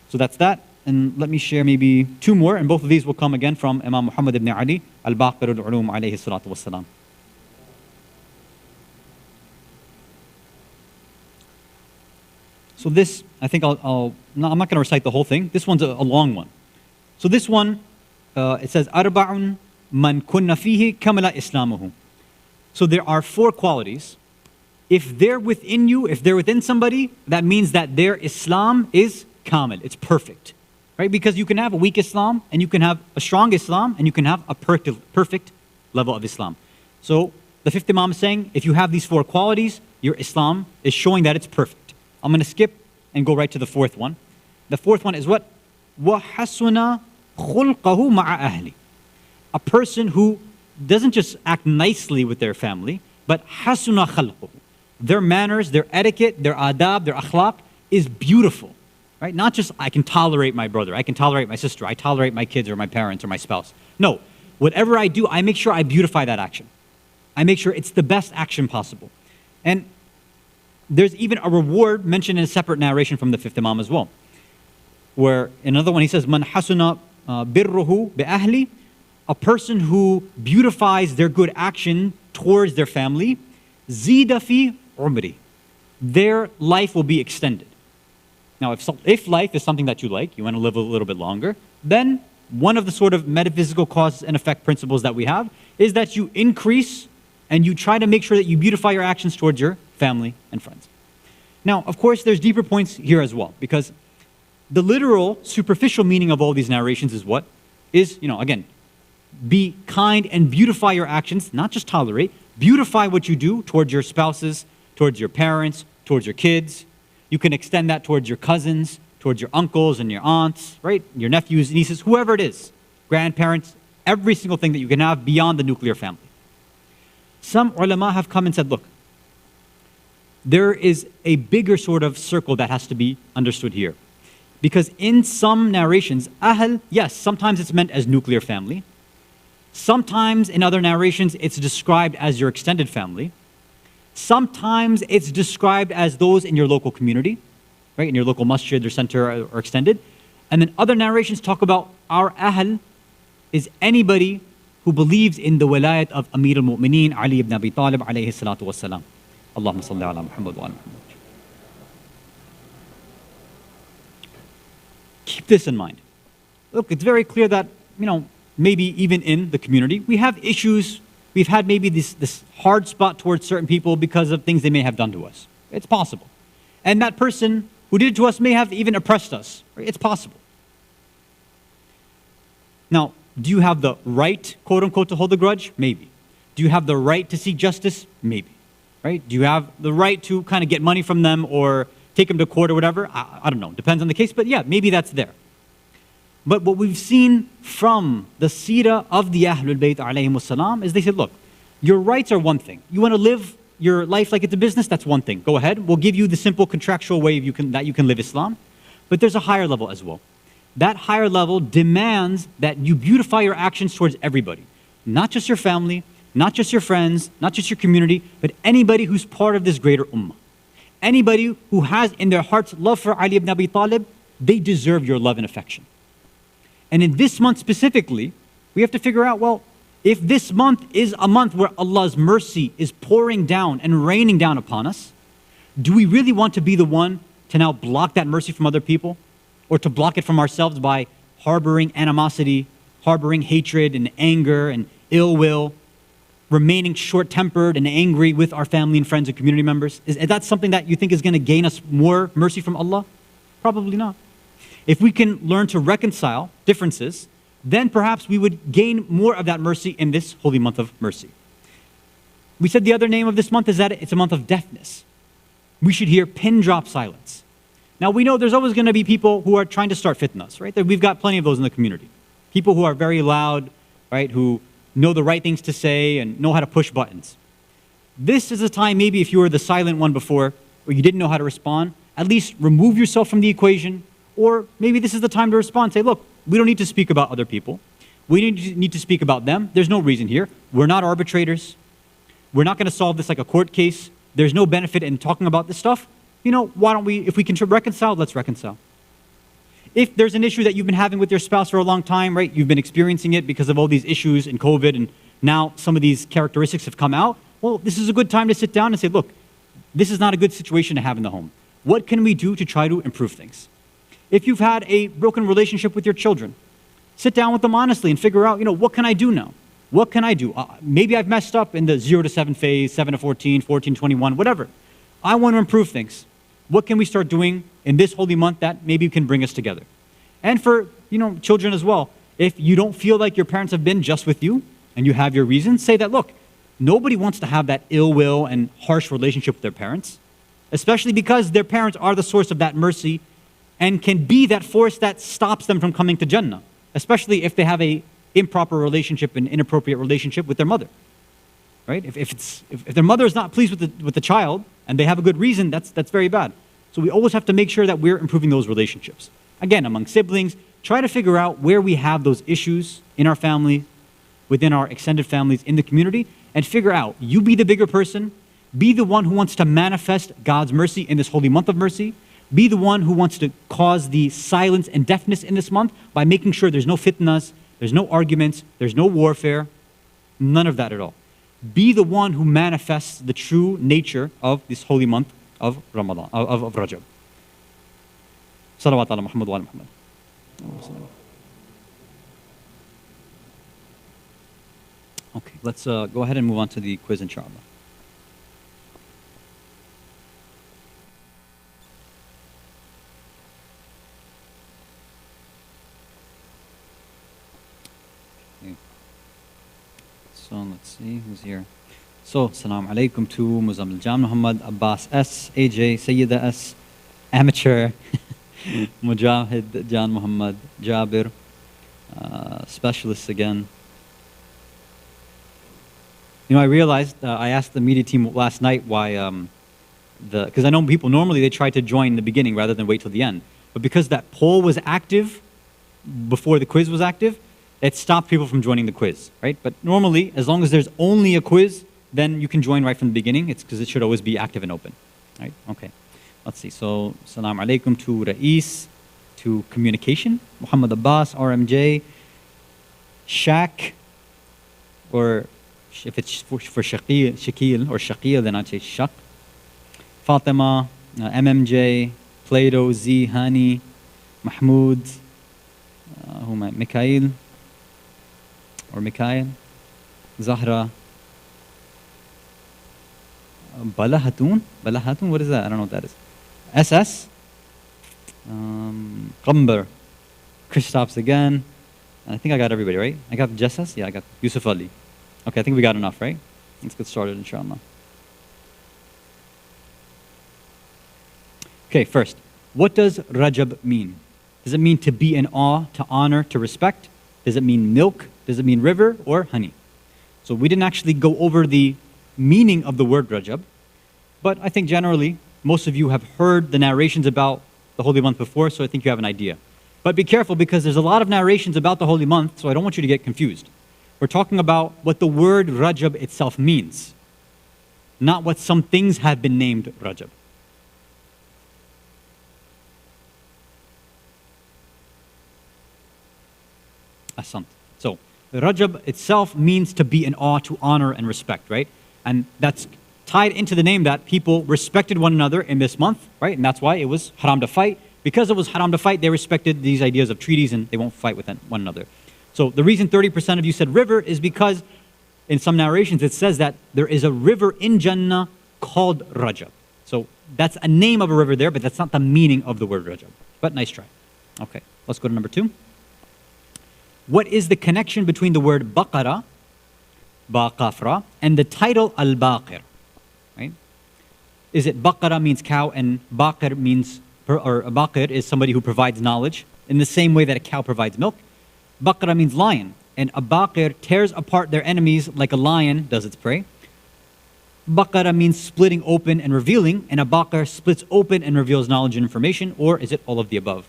So that's that. and let me share maybe two more, and both of these will come again from Imam Muhammad ibn Ali al-Baqir al-Ulum alayhi salatu wassalam. So this, I think no, I'm not going to recite the whole thing. This one's a long one. So this one, it says, Arba'un man kunna fihi kamala islamuhu. So there are 4 qualities. If they're within you, if they're within somebody, that means that their Islam is kamil, it's perfect. Right? Because you can have a weak Islam, and you can have a strong Islam, and you can have a perfect level of Islam. So the 5th Imam is saying, if you have these 4 qualities, your Islam is showing that it's perfect. I'm going to skip and go right to the 4th one. The 4th one is what? وَحَسُنَ خُلْقَهُ مَعَ أَهْلِ. A person who doesn't just act nicely with their family, but حَسُنَ خَلْقُهُ. Their manners, their etiquette, their adab, their akhlaq is beautiful. Right? Not just, I can tolerate my brother, I can tolerate my sister, I tolerate my kids or my parents or my spouse. No, whatever I do, I make sure I beautify that action. I make sure it's the best action possible. And there's even a reward mentioned in a separate narration from the 5th Imam as well. Where in another one he says, Man hasuna birruhu bi ahli, a person who beautifies their good action towards their family, zida fi umri, their life will be extended. Now, if life is something that you like, you want to live a little bit longer, then one of the sort of metaphysical cause and effect principles that we have is that you increase and you try to make sure that you beautify your actions towards your family and friends. Now, of course, there's deeper points here as well, because the literal, superficial meaning of all these narrations is what? Is, again, be kind and beautify your actions, not just tolerate, beautify what you do towards your spouses, towards your parents, towards your kids. You can extend that towards your cousins, towards your uncles and your aunts, right? Your nephews, nieces, whoever it is, grandparents, every single thing that you can have beyond the nuclear family. Some ulama have come and said, look, there is a bigger sort of circle that has to be understood here. Because in some narrations, ahl, yes, sometimes it's meant as nuclear family. Sometimes in other narrations, it's described as your extended family. Sometimes it's described as those in your local community, right? In your local masjid or center or extended. And then other narrations talk about our ahl is anybody who believes in the wilayat of Amir al-Mu'mineen, Ali ibn Abi Talib, alayhi salatu wassalam. Allahumma salli ala Muhammad wa ala Muhammad. Keep this in mind. Look, it's very clear that, maybe even in the community, we have issues. We've had maybe this hard spot towards certain people because of things they may have done to us. It's possible. And that person who did it to us may have even oppressed us. Right? It's possible. Now, do you have the right, quote unquote, to hold a grudge? Maybe. Do you have the right to seek justice? Maybe. Right? Do you have the right to kind of get money from them or take them to court or whatever? I don't know. Depends on the case, but yeah, maybe that's there. But what we've seen from the seerah of the Ahlul Bayt alayhimus salam is they said, look, your rights are one thing. You want to live your life like it's a business? That's one thing. Go ahead. We'll give you the simple contractual way that you can live Islam. But there's a higher level as well. That higher level demands that you beautify your actions towards everybody. Not just your family, not just your friends, not just your community, but anybody who's part of this greater ummah. Anybody who has in their hearts love for Ali ibn Abi Talib, they deserve your love and affection. And in this month specifically, we have to figure out, well, if this month is a month where Allah's mercy is pouring down and raining down upon us, do we really want to be the one to now block that mercy from other people? Or to block it from ourselves by harboring animosity, harboring hatred and anger and ill will, remaining short-tempered and angry with our family and friends and community members? Is that something that you think is going to gain us more mercy from Allah? Probably not. If we can learn to reconcile differences, then perhaps we would gain more of that mercy in this holy month of mercy. We said the other name of this month is that it's a month of deafness. We should hear pin drop silence. Now we know there's always going to be people who are trying to start fitnas, right? We've got plenty of those in the community. People who are very loud, right? Who know the right things to say and know how to push buttons. This is a time maybe if you were the silent one before or you didn't know how to respond, at least remove yourself from the equation. Or maybe this is the time to respond. Say, look, we don't need to speak about other people. We need to speak about them. There's no reason here. We're not arbitrators. We're not going to solve this like a court case. There's no benefit in talking about this stuff. Why don't we, if we can reconcile, let's reconcile. If there's an issue that you've been having with your spouse for a long time, right? You've been experiencing it because of all these issues in COVID, and now some of these characteristics have come out. Well, this is a good time to sit down and say, look, this is not a good situation to have in the home. What can we do to try to improve things? If you've had a broken relationship with your children, sit down with them honestly and figure out, what can I do now? What can I do? Maybe I've messed up in the 0 to 7 phase, 7 to 14, 14 to 21, whatever. I want to improve things. What can we start doing in this holy month that maybe can bring us together? And for, children as well, if you don't feel like your parents have been just with you and you have your reasons, say that, look, nobody wants to have that ill will and harsh relationship with their parents, especially because their parents are the source of that mercy and can be that force that stops them from coming to Jannah, especially if they have a improper relationship, an inappropriate relationship with their mother, right? If their mother is not pleased with the child and they have a good reason, that's very bad. So we always have to make sure that we're improving those relationships. Again, among siblings, try to figure out where we have those issues in our family, within our extended families, in the community, and figure out, you be the bigger person, be the one who wants to manifest God's mercy in this holy month of mercy, be the one who wants to cause the silence and deafness in this month by making sure there's no fitnas, there's no arguments, there's no warfare, none of that at all. Be the one who manifests the true nature of this holy month of Ramadan, of Rajab. Salawat ala Muhammad wa ala Muhammad. Okay, let's go ahead and move on to the quiz, inshallah. So let's see who's here. So, Assalamu alaikum to Muzammil Jan Muhammad, Abbas S, AJ, Sayyida S, Amateur, Mujahid Jan Muhammad, Jabir, Specialists again. I realized, I asked the media team last night why, because I know people normally they try to join in the beginning rather than wait till the end. But because that poll was active before the quiz was active, it stopped people from joining the quiz, right? But normally, as long as there's only a quiz, then you can join right from the beginning. It's because it should always be active and open, right? Okay, let's see. So, Assalamu alaikum to Ra'is, to Communication, Muhammad Abbas, RMJ, Shaq, or if it's for Shakil or Shakil, then I'd say Shaq, Fatima, MMJ, Plato, Z, Hani, Mahmoud, who am I? Mikhail, or Mikhail, Zahra, Bala Hatun, what is that? I don't know what that is. SS, Qambar, Kristaps again. I think I got everybody, right? I got Jessas? Yeah, I got Yusuf Ali. Okay, I think we got enough, right? Let's get started, inshallah. Okay, first, what does Rajab mean? Does it mean to be in awe, to honor, to respect? Does it mean milk? Does it mean river or honey? So we didn't actually go over the meaning of the word Rajab, but I think generally most of you have heard the narrations about the holy month before, so I think you have an idea. But be careful because there's a lot of narrations about the holy month, so I don't want you to get confused. We're talking about what the word Rajab itself means, not what some things have been named Rajab. Hasan. So, Rajab itself means to be in awe, to honor and respect, right? And that's tied into the name that people respected one another in this month, right? And that's why it was haram to fight. Because it was haram to fight, they respected these ideas of treaties and they won't fight with one another. So the reason 30% of you said river is because in some narrations it says that there is a river in Jannah called Rajab. So that's a name of a river there, but that's not the meaning of the word Rajab. But nice try. Okay, let's go to number 2. What is the connection between the word Baqara, Baqafra, and the title Al-Baqir? Right? Is it Baqara means cow and Baqir means, or Baqir is somebody who provides knowledge in the same way that a cow provides milk? Baqara means lion, and a Baqir tears apart their enemies like a lion does its prey. Baqara means splitting open and revealing, and a Baqir splits open and reveals knowledge and information, or is it all of the above?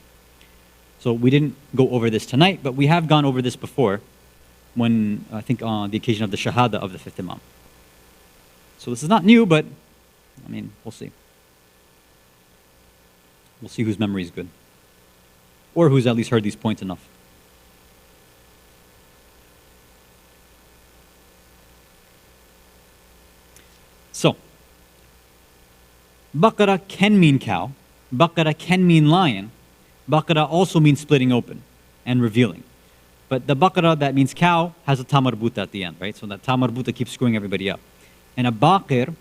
So we didn't go over this tonight, but we have gone over this before when, I think on the occasion of the Shahada of the 5th Imam. So this is not new, but I mean, we'll see. We'll see whose memory is good. or who's at least heard these points enough. So, Baqarah can mean cow, Baqarah can mean lion, Baqarah also means splitting open and revealing. But the Baqarah that means cow has a ta marbuta at the end, right? So that ta marbuta keeps screwing everybody up. And a Baqir,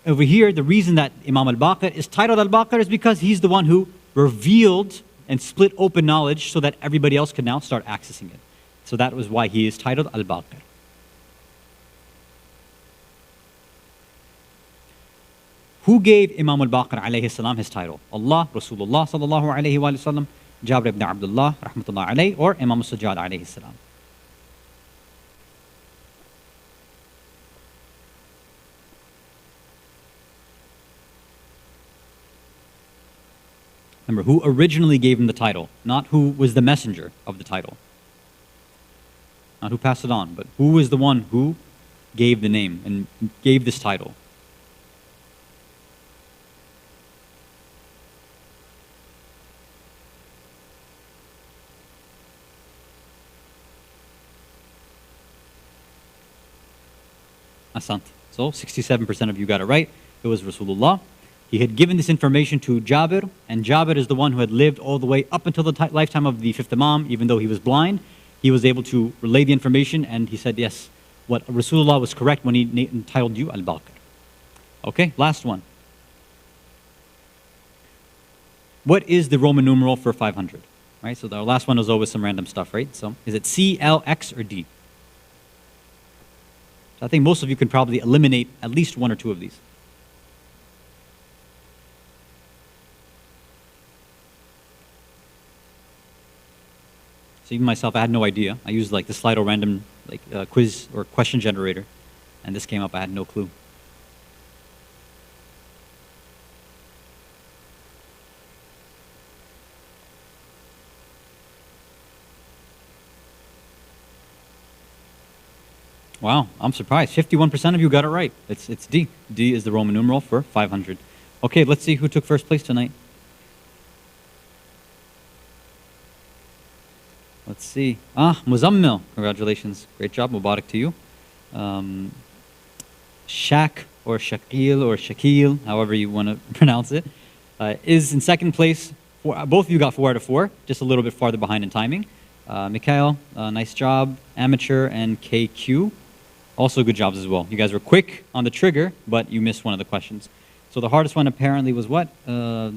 over here, the reason that Imam al-Baqir is titled al-Baqir is because he's the one who revealed and split open knowledge so that everybody else can now start accessing it. So that was why he is titled al-Baqir. Who gave Imam al-Baqir alayhi salam his title? Allah, Rasulullah sallallahu alayhi wa sallam, Jabir ibn Abdullah rahmatullah alayhi, or Imam al-Sajjad alayhi salam? Remember, who originally gave him the title, not who was the messenger of the title. Not who passed it on, but who was the one who gave the name and gave this title. Hasan. So 67% of you got it right. It was Rasulullah. He had given this information to Jabir, and Jabir is the one who had lived all the way up until the lifetime of the fifth Imam. Even though he was blind, he was able to relay the information, and he said, yes, what Rasulullah was correct when he entitled you Al-Baqir. Okay, last one. What is the Roman numeral for 500? Right, so the last one was always some random stuff, right? So is it C, L, X, or D? So I think most of you can probably eliminate at least one or two of these. So even myself, I had no idea. I used like the Slido random quiz or question generator, and this came up. I had no clue. Wow, I'm surprised. 51% of you got it right. It's D. D is the Roman numeral for 500. Okay, let's see who took first place tonight. Let's see. Muzammil. Congratulations. Great job. Mubarak to you. Shak or Shakil or Shakil, however you want to pronounce it, is in second place. Both of you got 4 out of 4, just a little bit farther behind in timing. Mikhail, nice job. Amateur and KQ, also good jobs as well. You guys were quick on the trigger, but you missed one of the questions. So the hardest one apparently was what? The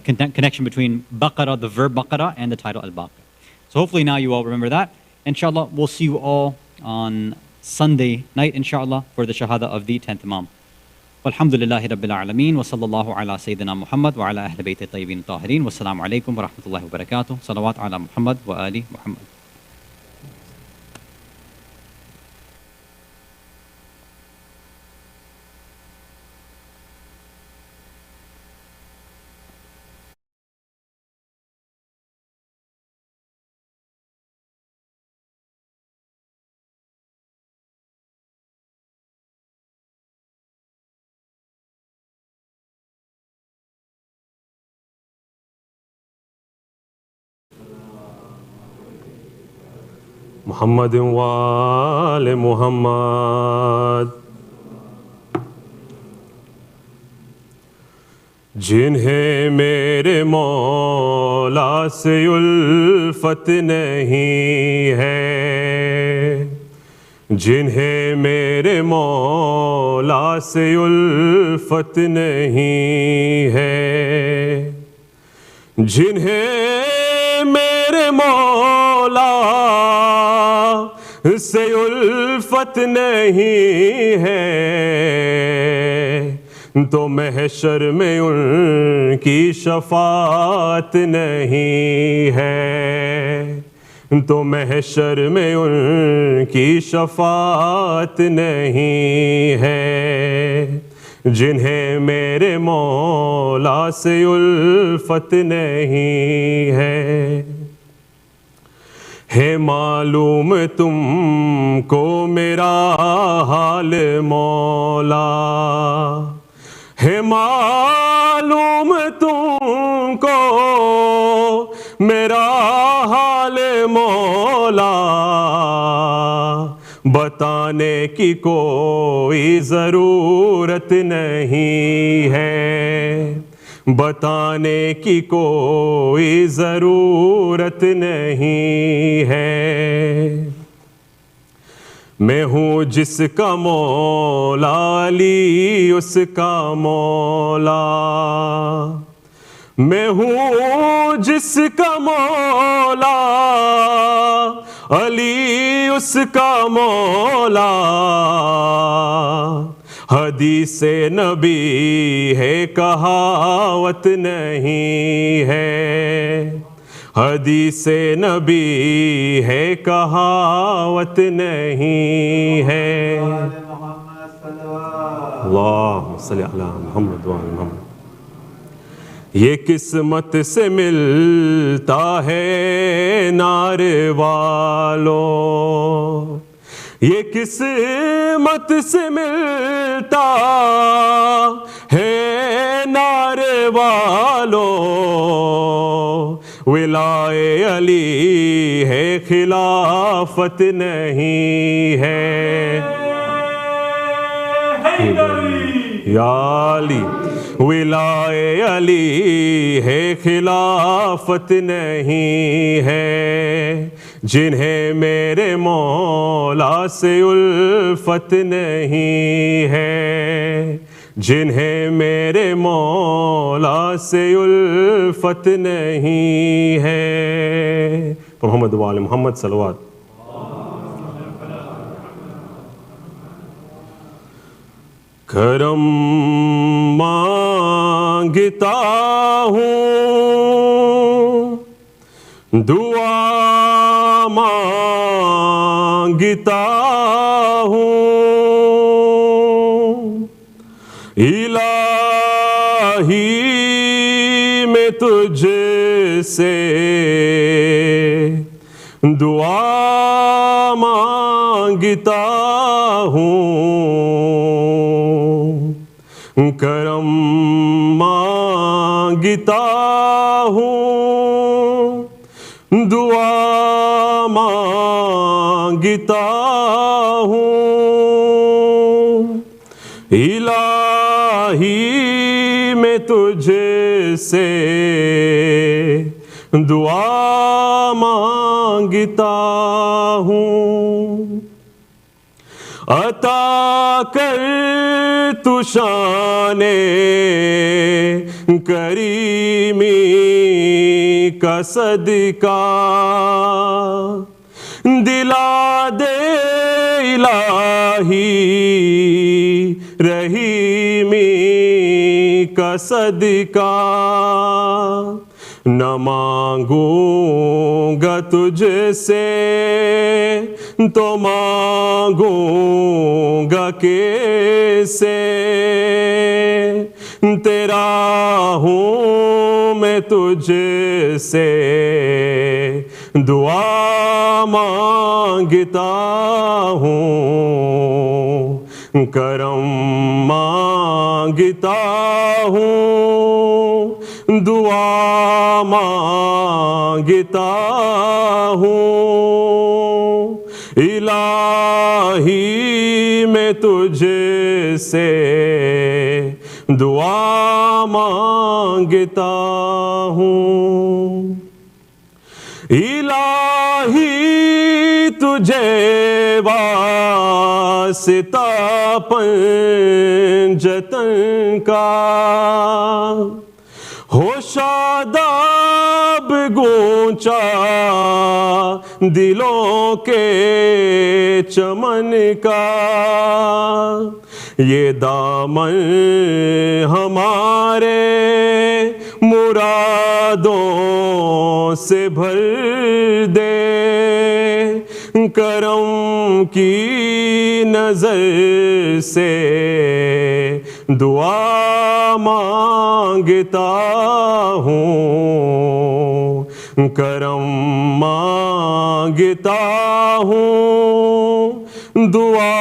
connection between Baqarah, the verb Baqarah, and the title Al-Baqir. So hopefully now you all remember that. Inshallah, we'll see you all on Sunday night, inshallah, for the Shahada of the 10th Imam. Walhamdulillahi Rabbil Alameen, wa sallallahu ala Sayyidina Muhammad wa ala ahli bayti tayyibin tahirin, wa assalamu alaikum wa rahmatullahi wa barakatuh. Salawat ala Muhammad wa ali Muhammad. محمد وآل محمد जिन्हें मेरे मौला से उल्फत नहीं है, जिन्हें मेरे मौला से उल्फत नहीं है, जिन्हें मेरे मौला से उल्फत नहीं है, तो महशर में उनकी शफाअत नहीं है, तो महशर में उनकी शफाअत नहीं है, जिन्हें मेरे मौला से उल्फत नहीं है मालूम तुमको मेरा हाल मौला, है मालूम तुमको मेरा हाल मौला, बताने की कोई ज़रूरत नहीं है, बताने की कोई ज़रूरत नहीं है। मैं हूँ जिसका मौला अली उसका मौला, मैं हूँ जिसका मौला अली उसका मौला। हदीस नबी है कहावत नहीं है, हदीस नबी है कहावत नहीं है। अल्लाहुम्मा सल्ली अला मुहम्मद व अला मुहम्मद। ये किस्मत से मिलता है नारे वालों, ये किस्मत से मिलता है नारे वालों। विलाए अली है खिलाफत नहीं है। या अली विलाए अली है खिलाफत नहीं है। जिन्हें मेरे मौला से उल्फत नहीं है, जिन्हें मेरे मौला से उल्फत नहीं है। मोहम्मद वाले मोहम्मद सलवात। करम मांगता हूँ, दुआ मांगता हूँ, इलाही मैं तुझसे दुआ मांगता हूँ, करम मांगता हूँ, दुआ मांगता हूँ, इलाही मैं तुझसे दुआ मांगता हूँ। अता कर तू शाने करीमी का सदका, दिला दे इलाही रहीमी का सदका। न मांगूंगा तुझसे तो मांगूंगा कैसे, तेरा हूँ मैं तुझसे दुआ मांगता हूँ, करम मांगता हूँ, दुआ मांगता हूँ, इलाही मैं तुझसे दुआ मांगता हूँ। इलाही तुझे वास्ता पंजतन का, हो शादाब गूंचा दिलों के चमन का। ये दामन हमारे मुरादों से भर दे, करम की नजर से दुआ मांगता हूँ, करम मांगता हूँ, दुआ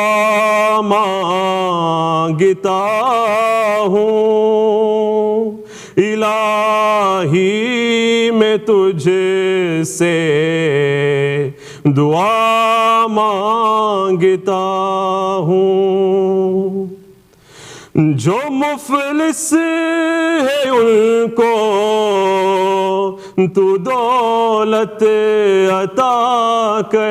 मांगता हूँ, इलाही मैं तुझसे दुआ मांगता हूँ। जो मुफलिस है उनको तू दौलत अता कर,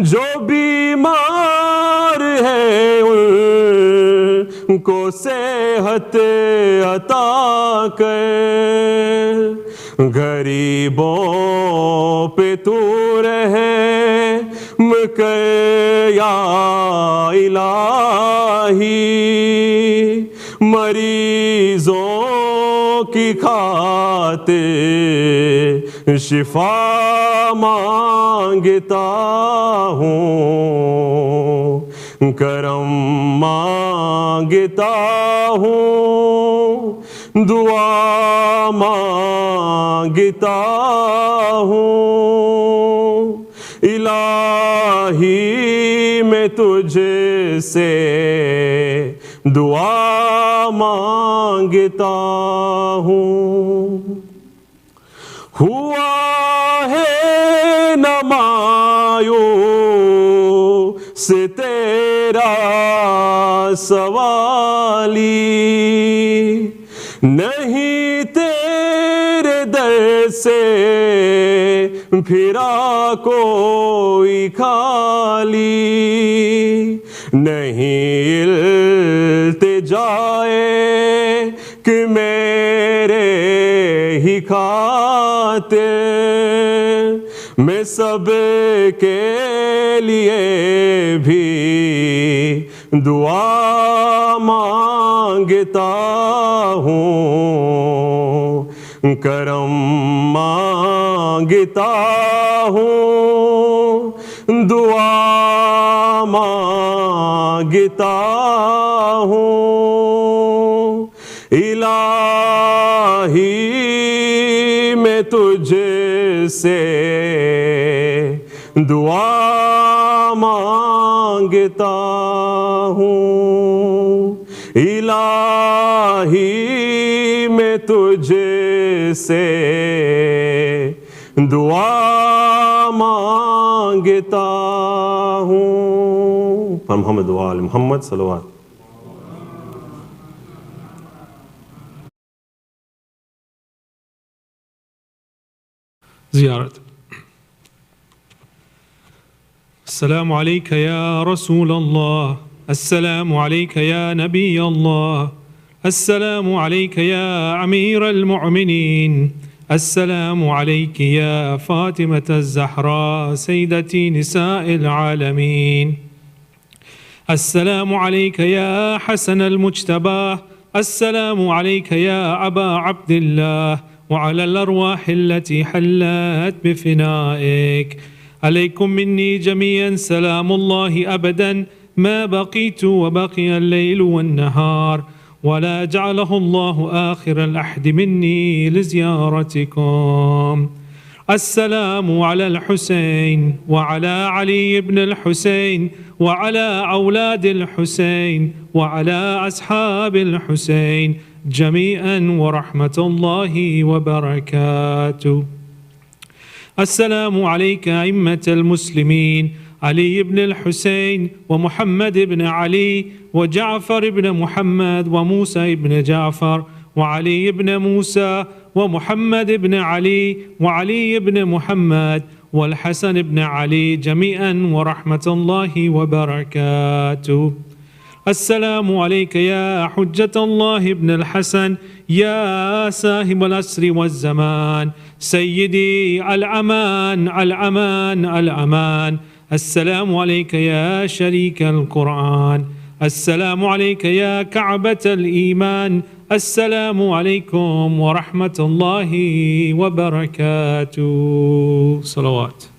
जो बीमार है उनको सेहत अता कर, गरीबों पे तू रहे कर या इलाही, मरीजों की खातिर शिफा मांगता हूँ, करम मांगता हूँ, दुआ मांगता हूँ। इलाही मैं तुझसे दुआ मांगता हूँ। हुआ है न मायूस तेरा सवाली, नहीं तेरे दर से फिरा कोई खाली, नहीं इल्तिजाए कि मेरे ही खातिर मैं सब के लिए भी दुआ मांगता हूँ, करम मांगता हूँ, दुआ मांगता हूँ। इलाही मैं तुझसे दुआ मांगता हूँ। इलाही मैं तुझसे दुआ मांगता हूँ। पर मोहम्मद व आल मोहम्मद सल्लल्लाहु। زيارة. السلام عليك يا رسول الله، السلام عليك يا نبي الله، السلام عليك يا أمير المؤمنين، السلام عليك يا فاطمة الزهراء سيدتي نساء العالمين، السلام عليك يا حسن المجتبى، السلام عليك يا أبا عبد الله، وعلى الأرواح التي حلت بفنائك. عليكم مني جميعا سلام الله أبدا ما بقيت وبقي الليل والنهار، ولا جعله الله آخر العهد مني لزيارتكم. السلام على الحسين وعلى علي بن الحسين وعلى أولاد الحسين وعلى أصحاب الحسين جميعا ورحمة الله وبركاته. السلام عليك أئمة المسلمين علي بن الحسين ومحمد بن علي وجعفر بن محمد وموسى بن جعفر وعلي بن موسى ومحمد بن علي وعلي بن محمد والحسن بن علي جميعا ورحمة الله وبركاته. السلام عليك يا حجة الله بن الحسن يا صاحب العصر والزمان سيدي الأمان الأمان الأمان. السلام عليك يا شريك القرآن، السلام عليك يا كعبة الإيمان، السلام عليكم ورحمة الله وبركاته. صلوات.